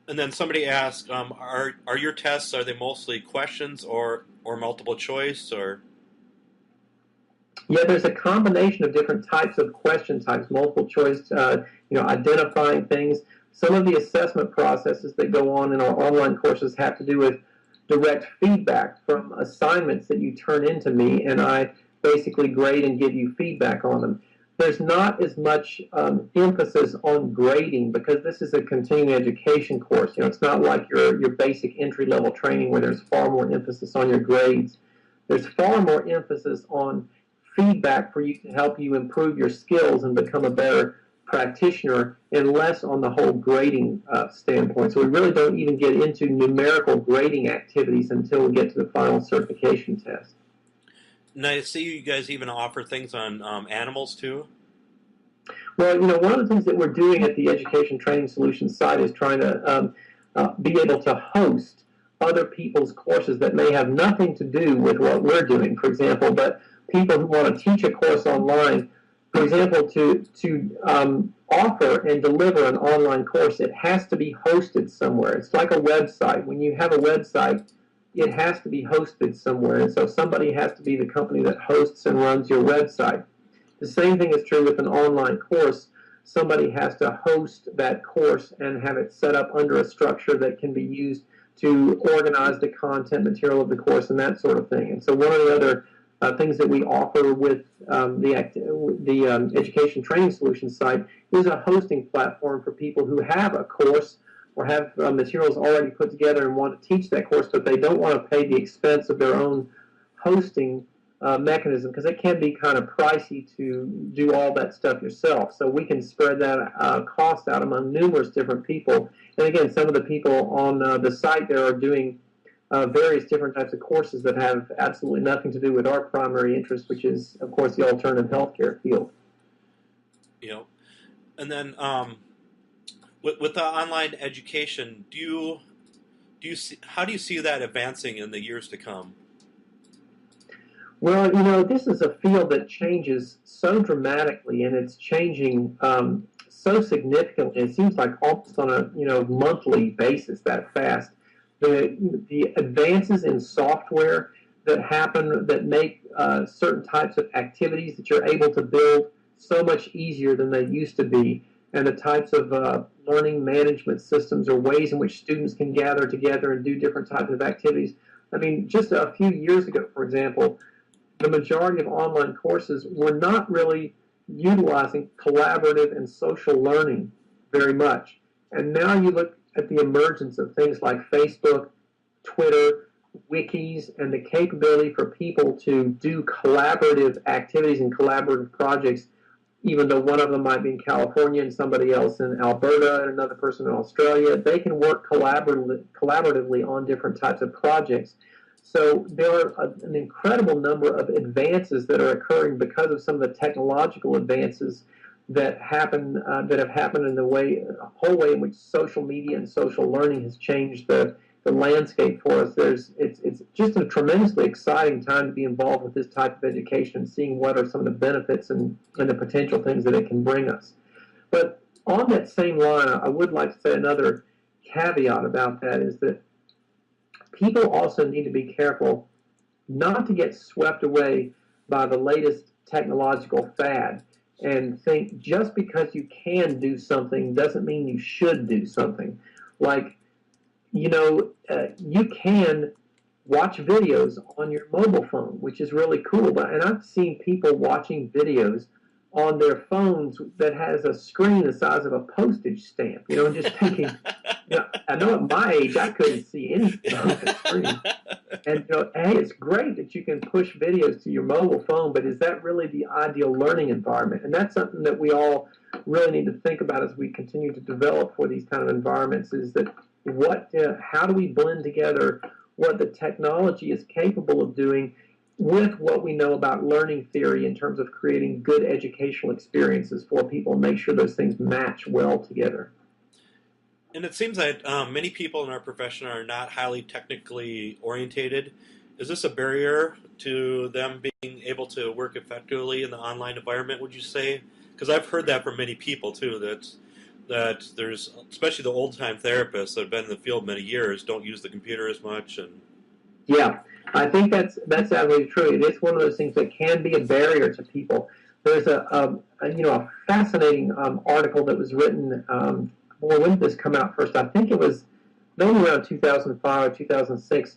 And then somebody asked, are your tests, are they mostly questions or multiple choice or? Yeah, there's a combination of different types of question types, multiple choice, identifying things. Some of the assessment processes that go on in our online courses have to do with direct feedback from assignments that you turn into me, and I basically grade and give you feedback on them. There's not as much emphasis on grading because this is a continuing education course. It's not like your basic entry-level training where there's far more emphasis on your grades. There's far more emphasis on feedback for you to help you improve your skills and become a better practitioner, and less on the whole grading standpoint. So we really don't even get into numerical grading activities until we get to the final certification test. And I see you guys even offer things on animals too. Well, one of the things that we're doing at the Education Training Solutions site is trying to be able to host other people's courses that may have nothing to do with what we're doing, for example, but people who want to teach a course online. For example, to offer and deliver an online course, it has to be hosted somewhere. It's like a website. When you have a website, it has to be hosted somewhere. And so somebody has to be the company that hosts and runs your website. The same thing is true with an online course. Somebody has to host that course and have it set up under a structure that can be used to organize the content material of the course and that sort of thing. And so one of the other things that we offer with the Education Training Solutions site is a hosting platform for people who have a course or have materials already put together and want to teach that course, but they don't want to pay the expense of their own hosting mechanism because it can be kind of pricey to do all that stuff yourself. So we can spread that cost out among numerous different people. And again, some of the people on the site there are doing various different types of courses that have absolutely nothing to do with our primary interest, which is, of course, the alternative healthcare field. And then with the online education, do you see, how do you see that advancing in the years to come? Well, this is a field that changes so dramatically, and it's changing so significantly. It seems like almost on a monthly basis that fast. The advances in software that happen that make certain types of activities that you're able to build so much easier than they used to be, and the types of learning management systems or ways in which students can gather together and do different types of activities. I mean, just a few years ago, for example, the majority of online courses were not really utilizing collaborative and social learning very much. And now you look at the emergence of things like Facebook, Twitter, wikis, and the capability for people to do collaborative activities and collaborative projects, even though one of them might be in California and somebody else in Alberta and another person in Australia. They can work collaboratively on different types of projects. So there are an incredible number of advances that are occurring because of some of the technological advances that have happened in the whole way in which social media and social learning has changed the landscape for us. It's just a tremendously exciting time to be involved with this type of education and seeing what are some of the benefits and the potential things that it can bring us. But on that same line, I would like to say another caveat about that is that people also need to be careful not to get swept away by the latest technological fad and think just because you can do something doesn't mean you should do something. Like, you can watch videos on your mobile phone, which is really cool. And I've seen people watching videos on their phones that has a screen the size of a postage stamp, and just thinking, I know at my age I couldn't see anything on the screen. And, hey, it's great that you can push videos to your mobile phone, but is that really the ideal learning environment? And that's something that we all really need to think about as we continue to develop for these kind of environments, is that how do we blend together what the technology is capable of doing with what we know about learning theory in terms of creating good educational experiences for people and make sure those things match well together. And it seems that many people in our profession are not highly technically orientated, is this a barrier to them being able to work effectively in the online environment, would you say? Because I've heard that from many people too, that there's, especially the old time therapists that have been in the field many years, don't use the computer as much. And Yeah, I think that's absolutely true. It is one of those things that can be a barrier to people. There's a fascinating article that was written. Well, when did this come out first? I think it was maybe around 2005 or 2006.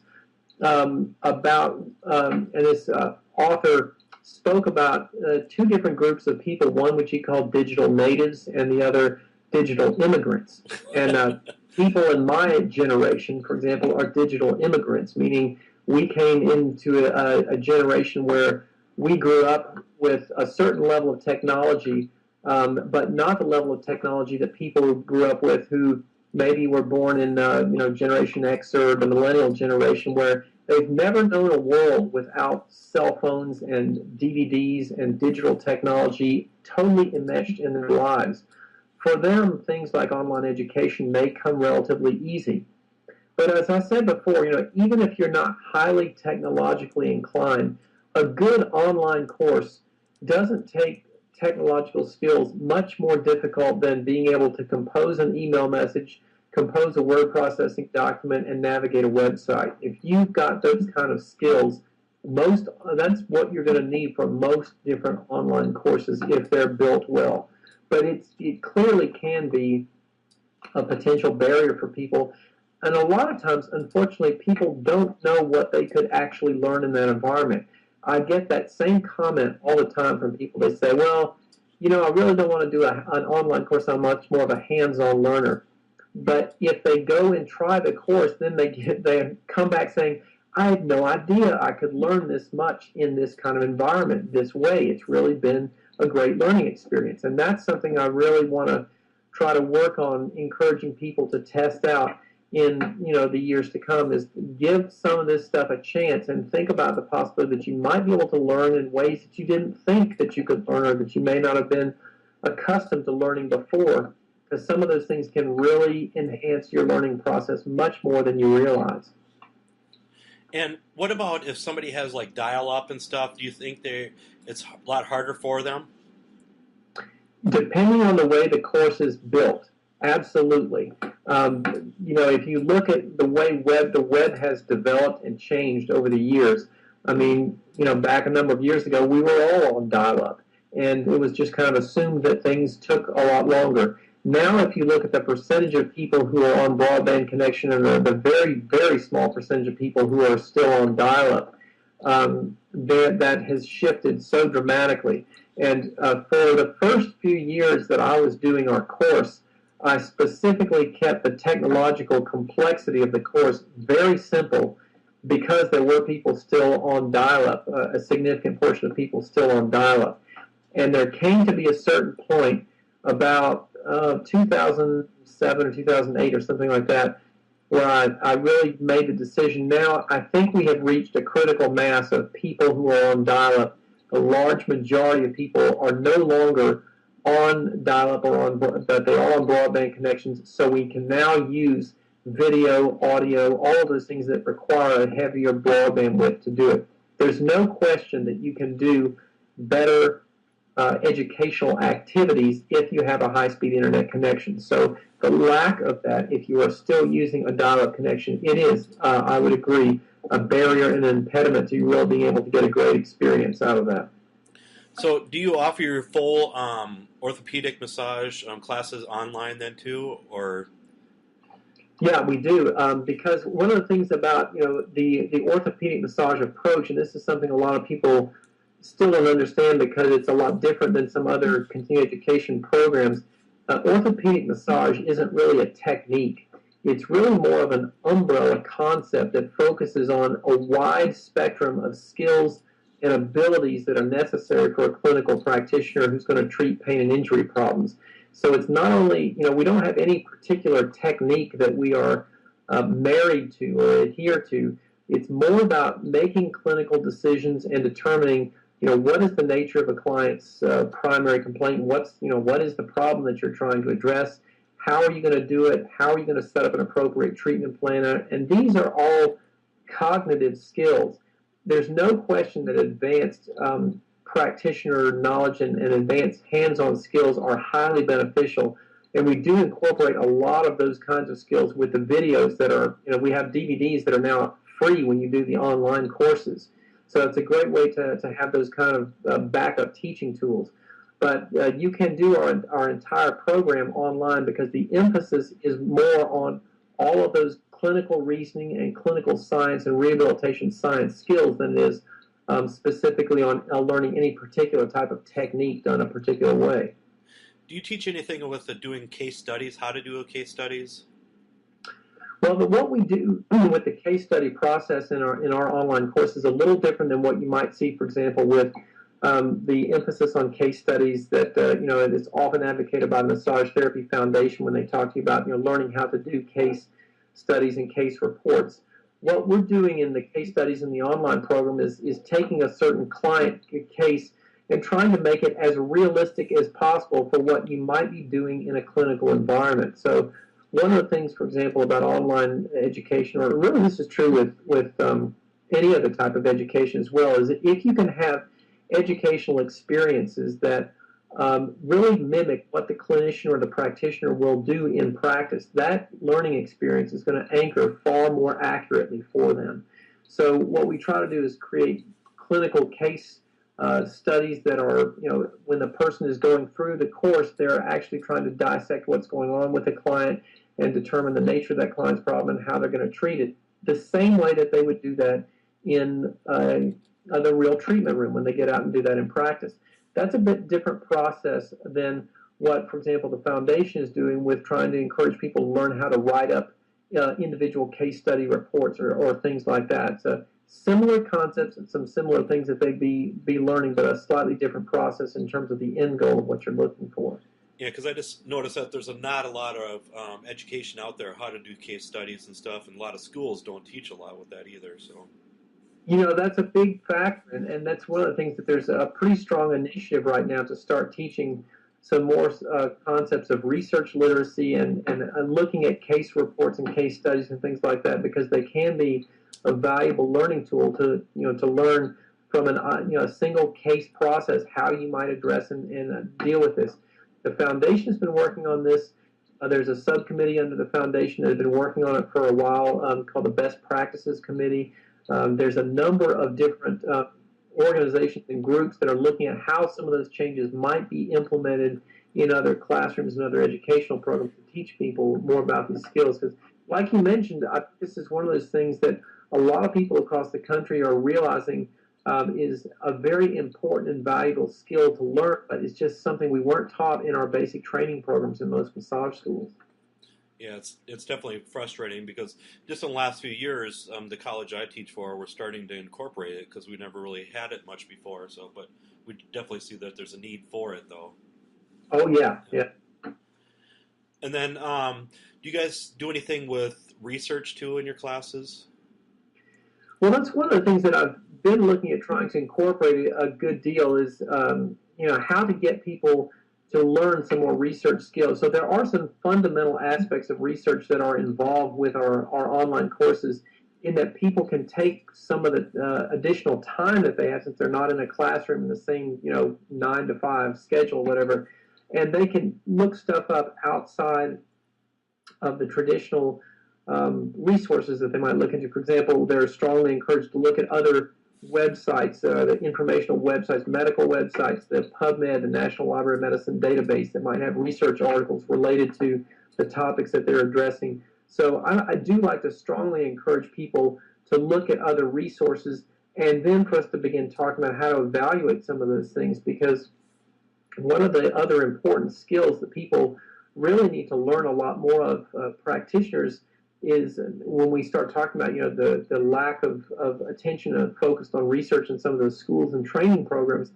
About and this author spoke about two different groups of people. One which he called digital natives, and the other digital immigrants. And people in my generation, for example, are digital immigrants, meaning we came into a generation where we grew up with a certain level of technology, but not the level of technology that people grew up with who maybe were born in Generation X or the millennial generation, where they've never known a world without cell phones and DVDs and digital technology totally enmeshed in their lives. For them, things like online education may come relatively easy. But as I said before, even if you're not highly technologically inclined, a good online course doesn't take technological skills much more difficult than being able to compose an email message, compose a word processing document, and navigate a website. If you've got those kind of skills, that's what you're going to need for most different online courses if they're built well. But it clearly can be a potential barrier for people. And a lot of times, unfortunately, people don't know what they could actually learn in that environment. I get that same comment all the time from people. They say, well, I really don't want to do an online course. I'm much more of a hands-on learner. But if they go and try the course, then they come back saying, I had no idea I could learn this much in this kind of environment, this way. It's really been a great learning experience. And that's something I really want to try to work on, encouraging people to test out in the years to come, is give some of this stuff a chance and think about the possibility that you might be able to learn in ways that you didn't think that you could learn, or that you may not have been accustomed to learning before, because some of those things can really enhance your learning process much more than you realize. And what about if somebody has like dial-up and stuff? Do you think it's a lot harder for them? Depending on the way the course is built, absolutely. If you look at the way the web has developed and changed over the years, I mean, back a number of years ago, we were all on dial-up, and it was just kind of assumed that things took a lot longer. Now, if you look at the percentage of people who are on broadband connection and the very, very small percentage of people who are still on dial-up, that has shifted so dramatically. And for the first few years that I was doing our course, I specifically kept the technological complexity of the course very simple, because there were people still on dial-up, a significant portion of people still on dial-up. And there came to be a certain point about 2007 or 2008 or something like that, where I really made the decision. Now I think we have reached a critical mass of people who are on dial-up. A large majority of people are no longer on dial-up but they are on broadband connections, so we can now use video, audio, all of those things that require a heavier broadband width to do it. There's no question that you can do better educational activities if you have a high-speed internet connection. So the lack of that, if you are still using a dial-up connection, it is, I would agree, a barrier and an impediment to you really being able to get a great experience out of that. So do you offer your full orthopedic massage classes online then too, or? Yeah, we do, because one of the things about the orthopedic massage approach, and this is something a lot of people still don't understand because it's a lot different than some other continuing education programs. Orthopedic massage isn't really a technique. It's really more of an umbrella concept that focuses on a wide spectrum of skills and abilities that are necessary for a clinical practitioner who's going to treat pain and injury problems. So it's not only, we don't have any particular technique that we are married to or adhere to. It's more about making clinical decisions and determining, what is the nature of a client's primary complaint? What is the problem that you're trying to address? How are you going to do it? How are you going to set up an appropriate treatment plan? And these are all cognitive skills. there's no question that advanced practitioner knowledge and advanced hands-on skills are highly beneficial. And we do incorporate a lot of those kinds of skills with the videos that are, we have DVDs that are now free when you do the online courses. So it's a great way to have those kind of backup teaching tools. But you can do our entire program online because the emphasis is more on all of those clinical reasoning and clinical science and rehabilitation science skills than it is specifically on learning any particular type of technique done a particular way. Do you teach anything with doing case studies, how to do case studies? Well, what we do with the case study process in our online course is a little different than what you might see, for example, with the emphasis on case studies that is often advocated by the Massage Therapy Foundation when they talk to you about learning how to do case studies and case reports. What we're doing in the case studies in the online program is taking a certain client case and trying to make it as realistic as possible for what you might be doing in a clinical environment. So one of the things, for example, about online education, or really this is true with any other type of education as well, is that if you can have educational experiences that really mimic what the clinician or the practitioner will do in practice, that learning experience is going to anchor far more accurately for them. So what we try to do is create clinical case studies that are, when the person is going through the course, they're actually trying to dissect what's going on with the client and determine the nature of that client's problem and how they're going to treat it, the same way that they would do that in the real treatment room when they get out and do that in practice. That's a bit different process than what, for example, the foundation is doing with trying to encourage people to learn how to write up individual case study reports or things like that. So similar concepts and some similar things that they'd be learning, but a slightly different process in terms of the end goal of what you're looking for. Yeah, because I just noticed that there's not a lot of education out there how to do case studies and stuff, and a lot of schools don't teach a lot with that either. So, that's a big factor, and that's one of the things that there's a pretty strong initiative right now to start teaching some more concepts of research literacy and looking at case reports and case studies and things like that, because they can be a valuable learning tool to learn from a single case process how you might address and deal with this. The foundation's been working on this. There's a subcommittee under the foundation that has been working on it for a while called the Best Practices Committee. There's a number of different organizations and groups that are looking at how some of those changes might be implemented in other classrooms and other educational programs to teach people more about these skills. Because, like you mentioned, this is one of those things that a lot of people across the country are realizing is a very important and valuable skill to learn, but it's just something we weren't taught in our basic training programs in most massage schools. yeah, it's definitely frustrating because just in the last few years, the college I teach for, we're starting to incorporate it because we never really had it much before. So, but we definitely see that there's a need for it, though. Oh yeah. And then, do you guys do anything with research too in your classes? Well, that's one of the things that I've been looking at trying to incorporate a good deal is, how to get people to learn some more research skills. So there are some fundamental aspects of research that are involved with our online courses in that people can take some of the additional time that they have since they're not in a classroom in the same, 9 to 5 schedule, whatever, and they can look stuff up outside of the traditional resources that they might look into. For example, they're strongly encouraged to look at other websites, the informational websites, medical websites, the PubMed, the National Library of Medicine database that might have research articles related to the topics that they're addressing. So I do like to strongly encourage people to look at other resources and then for us to begin talking about how to evaluate some of those things, because one of the other important skills that people really need to learn a lot more of, practitioners, is when we start talking about the lack of attention and focused on research in some of those schools and training programs,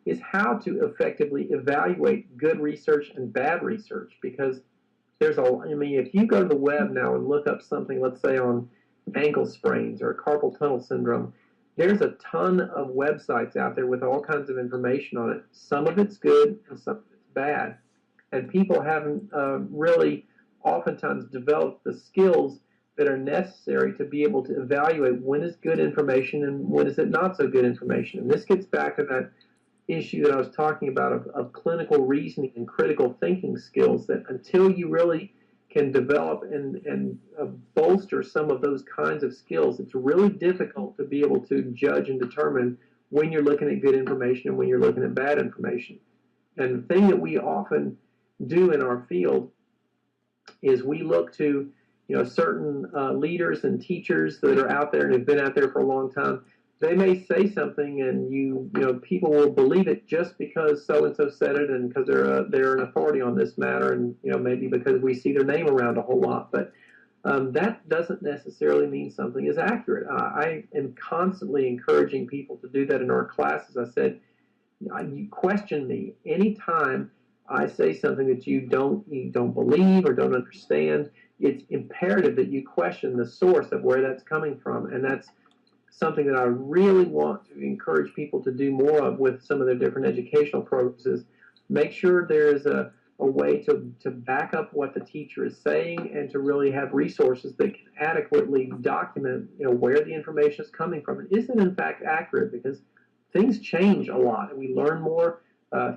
is how to effectively evaluate good research and bad research. Because if you go to the web now and look up something, let's say on ankle sprains or carpal tunnel syndrome, there's a ton of websites out there with all kinds of information on it. Some of it's good and some of it's bad, and people haven't really oftentimes developed the skills that are necessary to be able to evaluate when is good information and when is it not so good information. And this gets back to that issue that I was talking about of clinical reasoning and critical thinking skills, that until you really can develop and bolster some of those kinds of skills, it's really difficult to be able to judge and determine when you're looking at good information and when you're looking at bad information. And the thing that we often do in our field is we look to certain leaders and teachers that are out there and have been out there for a long time. They may say something, and people will believe it just because so and so said it, and because they're an authority on this matter, and maybe because we see their name around a whole lot. But that doesn't necessarily mean something is accurate. I am constantly encouraging people to do that in our classes. I said, you question me anytime I say something that you don't believe or don't understand. It's imperative that you question the source of where that's coming from, and that's something that I really want to encourage people to do more of with some of their different educational programs. Is make sure there's a way to back up what the teacher is saying, and to really have resources that can adequately document where the information is coming from and is it in fact accurate, because things change a lot and we learn more.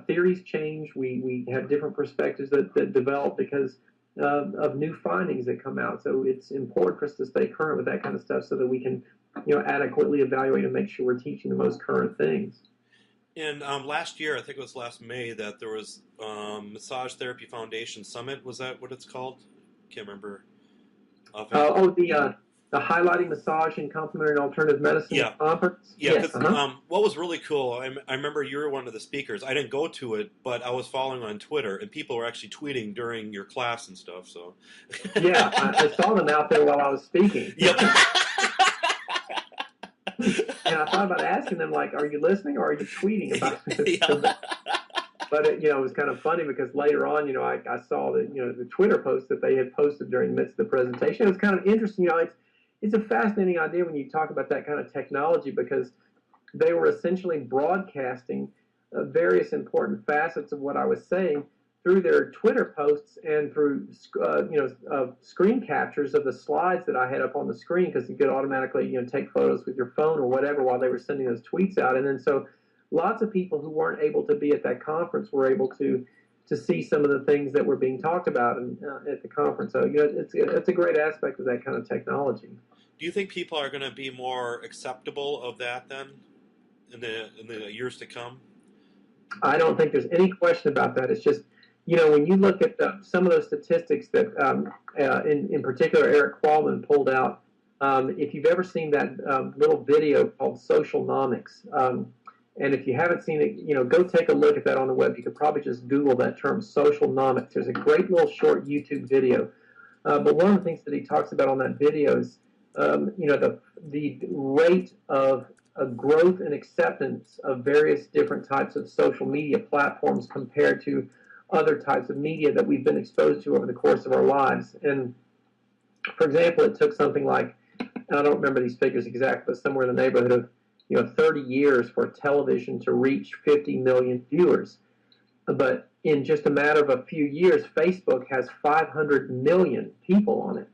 Theories change. We have different perspectives that develop because of new findings that come out. So it's important for us to stay current with that kind of stuff so that we can adequately evaluate and make sure we're teaching the most current things. And last year, I think it was last May, that there was Massage Therapy Foundation Summit. Was that what it's called? Can't remember. The highlighting massage and complementary and alternative medicine conference. Yeah. Yes, what was really cool, I remember you were one of the speakers. I didn't go to it, but I was following on Twitter, and people were actually tweeting during your class and stuff. So. Yeah, I saw them out there while I was speaking. Yep. And I thought about asking them, like, are you listening or are you tweeting about this? Yeah. But it was kind of funny because later on, I saw that the Twitter post that they had posted during the midst of the presentation. It was kind of interesting. It's a fascinating idea when you talk about that kind of technology, because they were essentially broadcasting various important facets of what I was saying through their Twitter posts and through screen captures of the slides that I had up on the screen, because you could automatically take photos with your phone or whatever while they were sending those tweets out. And then so lots of people who weren't able to be at that conference were able to see some of the things that were being talked about at the conference. So it's a great aspect of that kind of technology. Do you think people are going to be more acceptable of that then in the years to come? I don't think there's any question about that. It's just, when you look at some of those statistics that, in particular, Eric Qualman pulled out, if you've ever seen that little video called Socialnomics, and if you haven't seen it, go take a look at that on the web. You could probably just Google that term, Socialnomics. There's a great little short YouTube video. But one of the things that he talks about on that video is, the rate of growth and acceptance of various different types of social media platforms compared to other types of media that we've been exposed to over the course of our lives. And, for example, it took something like, and I don't remember these figures exactly, but somewhere in the neighborhood of 30 years for television to reach 50 million viewers. But in just a matter of a few years, Facebook has 500 million people on it.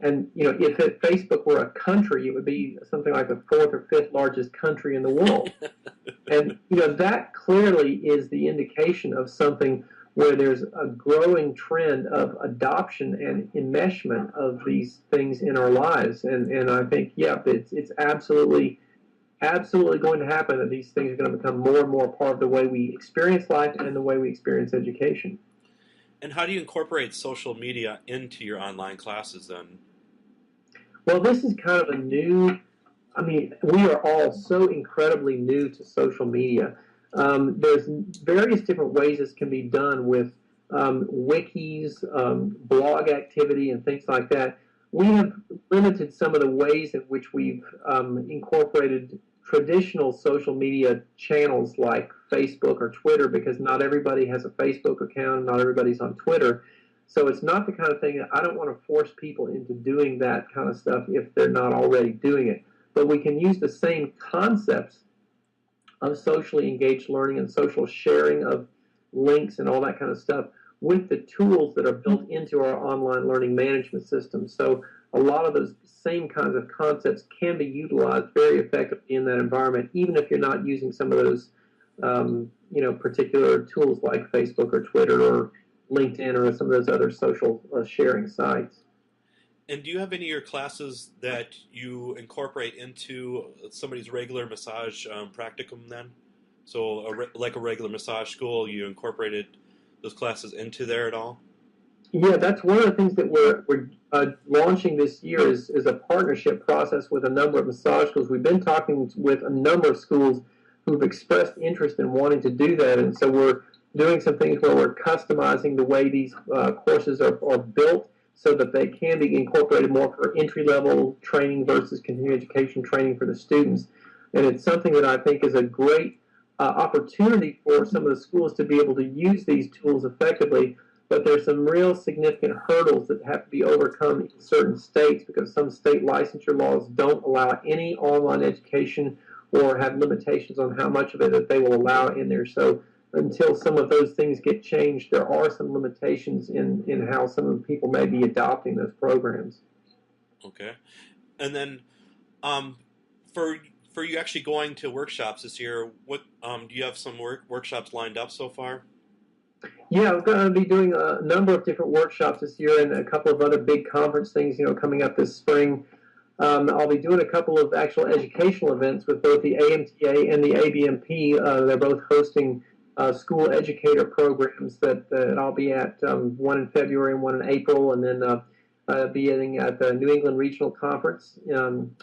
And, if Facebook were a country, it would be something like the fourth or fifth largest country in the world. And, that clearly is the indication of something where there's a growing trend of adoption and enmeshment of these things in our lives. And I think, it's absolutely going to happen, that these things are going to become more and more part of the way we experience life and the way we experience education. And how do you incorporate social media into your online classes then? Well, this is kind of a new, we are all so incredibly new to social media. There's various different ways this can be done with wikis, blog activity, and things like that. We have limited some of the ways in which we've incorporated traditional social media channels like Facebook or Twitter, because not everybody has a Facebook account, not everybody's on Twitter. So it's not the kind of thing that I don't want to force people into doing that kind of stuff if they're not already doing it. But we can use the same concepts of socially engaged learning and social sharing of links and all that kind of stuff with the tools that are built into our online learning management system. So a lot of those same kinds of concepts can be utilized very effectively in that environment, even if you're not using some of those, particular tools like Facebook or Twitter or LinkedIn or some of those other social sharing sites. And do you have any of your classes that you incorporate into somebody's regular massage practicum then? So, like a regular massage school, you incorporated those classes into there at all? Yeah, that's one of the things that we're launching this year is a partnership process with a number of massage schools. We've been talking with a number of schools who've expressed interest in wanting to do that, and so we're doing some things where we're customizing the way these courses are built so that they can be incorporated more for entry-level training versus continuing education training for the students. And it's something that I think is a great opportunity for some of the schools to be able to use these tools effectively, but there's some real significant hurdles that have to be overcome in certain states because some state licensure laws don't allow any online education or have limitations on how much of it that they will allow in there. So until some of those things get changed, there are some limitations in how some of the people may be adopting those programs. Okay. And then for you actually going to workshops this year, what do you have some workshops lined up so far? Yeah, we're going to be doing a number of different workshops this year and a couple of other big conference things, coming up this spring. I'll be doing a couple of actual educational events with both the AMTA and the ABMP. They're both hosting school educator programs that I'll be at, one in February and one in April, and then being at the New England Regional Conference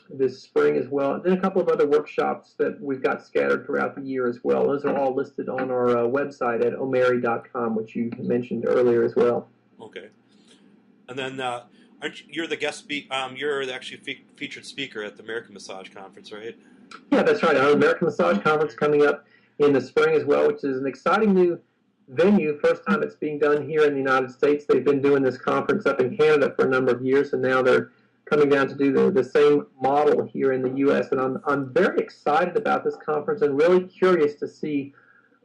this spring as well. And then a couple of other workshops that we've got scattered throughout the year as well. Those are all listed on our website at omeri.com, which you mentioned earlier as well. Okay. And then you're the guest you're the actually featured speaker at the American Massage Conference, right? Yeah, that's right. Our American Massage Conference coming up in the spring as well, which is an exciting new venue. First time it's being done here in the United States. They've been doing this conference up in Canada for a number of years, and now they're coming down to do the same model here in the U.S. And I'm very excited about this conference and really curious to see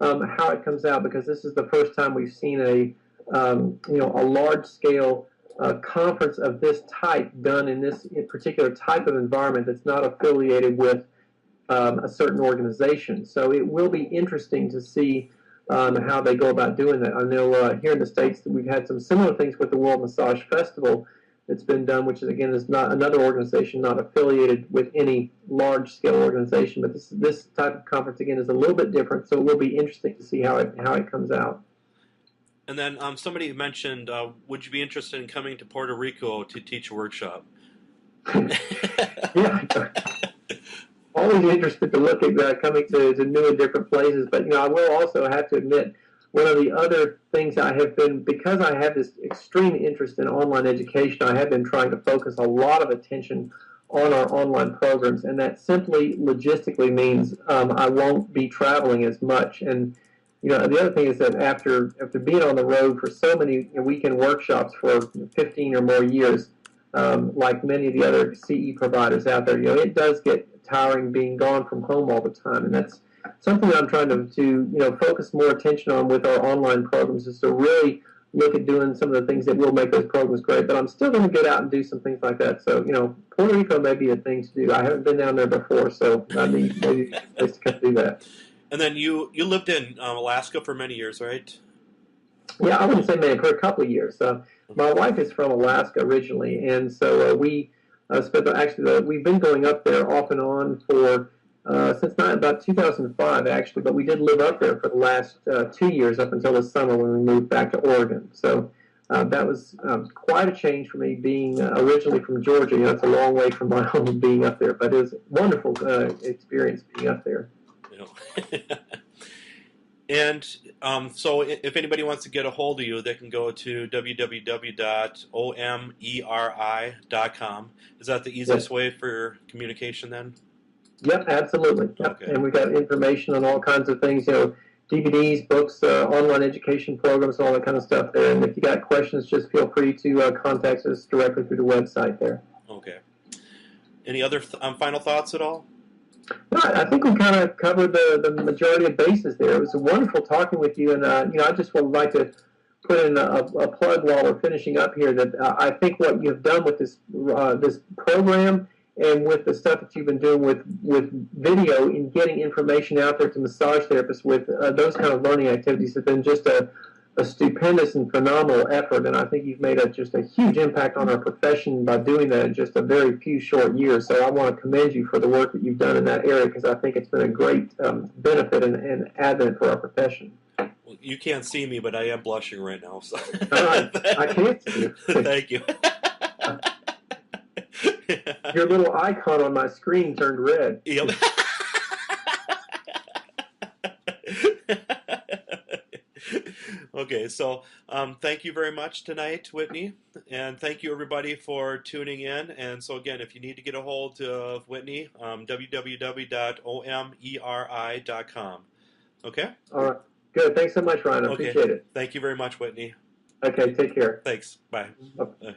how it comes out, because this is the first time we've seen a large scale conference of this type done in this particular type of environment that's not affiliated with a certain organization. So it will be interesting to see how they go about doing that. I know here in the States that we've had some similar things with the World Massage Festival that's been done, which is, again, is not another organization not affiliated with any large-scale organization. But this type of conference, again, is a little bit different, so it will be interesting to see how it comes out. And then somebody mentioned, would you be interested in coming to Puerto Rico to teach a workshop? Yeah. Always interested to look at coming to new and different places. But, I will also have to admit, one of the other things I have been, because I have this extreme interest in online education, I have been trying to focus a lot of attention on our online programs, and that simply logistically means I won't be traveling as much. And the other thing is that after being on the road for so many weekend workshops for 15 or more years, like many of the other CE providers out there, it does get tiring being gone from home all the time, and that's something that I'm trying to focus more attention on with our online programs, is to really look at doing some of the things that will make those programs great. But I'm still going to get out and do some things like that. So Puerto Rico may be a thing to do. I haven't been down there before, so maybe a place to come do that. And then you lived in Alaska for many years, right? Yeah, I wouldn't say many, for a couple of years. My wife is from Alaska originally, and so we we've been going up there off and on for since about 2005, actually. But we did live up there for the last 2 years, up until the summer when we moved back to Oregon. So that was quite a change for me, being originally from Georgia. It's a long way from my home, being up there, but it was a wonderful experience being up there. And so if anybody wants to get a hold of you, they can go to www.omeri.com. Is that the easiest way for communication then? Yep, absolutely. Yep. Okay. And we've got information on all kinds of things, DVDs, books, online education programs, all that kind of stuff there. And if you got questions, just feel free to contact us directly through the website there. Okay. Any other final thoughts at all? No, I think we kind of covered the majority of bases there. It was wonderful talking with you, and I just would like to put in a plug while we're finishing up here that I think what you've done with this this program and with the stuff that you've been doing with video in getting information out there to massage therapists with those kind of learning activities have been just a stupendous and phenomenal effort, and I think you've made just a huge impact on our profession by doing that in just a very few short years. So I want to commend you for the work that you've done in that area because I think it's been a great benefit and advent for our profession. Well, you can't see me, but I am blushing right now. So. All right, I can't see you. Thank you. Your little icon on my screen turned red. Yep. Okay, so thank you very much tonight, Whitney, and thank you everybody for tuning in. And so again, if you need to get a hold of Whitney, www.omeri.com. Okay? All right. Good. Thanks so much, Ryan. I appreciate it. Thank you very much, Whitney. Okay, take care. Thanks. Bye. Bye.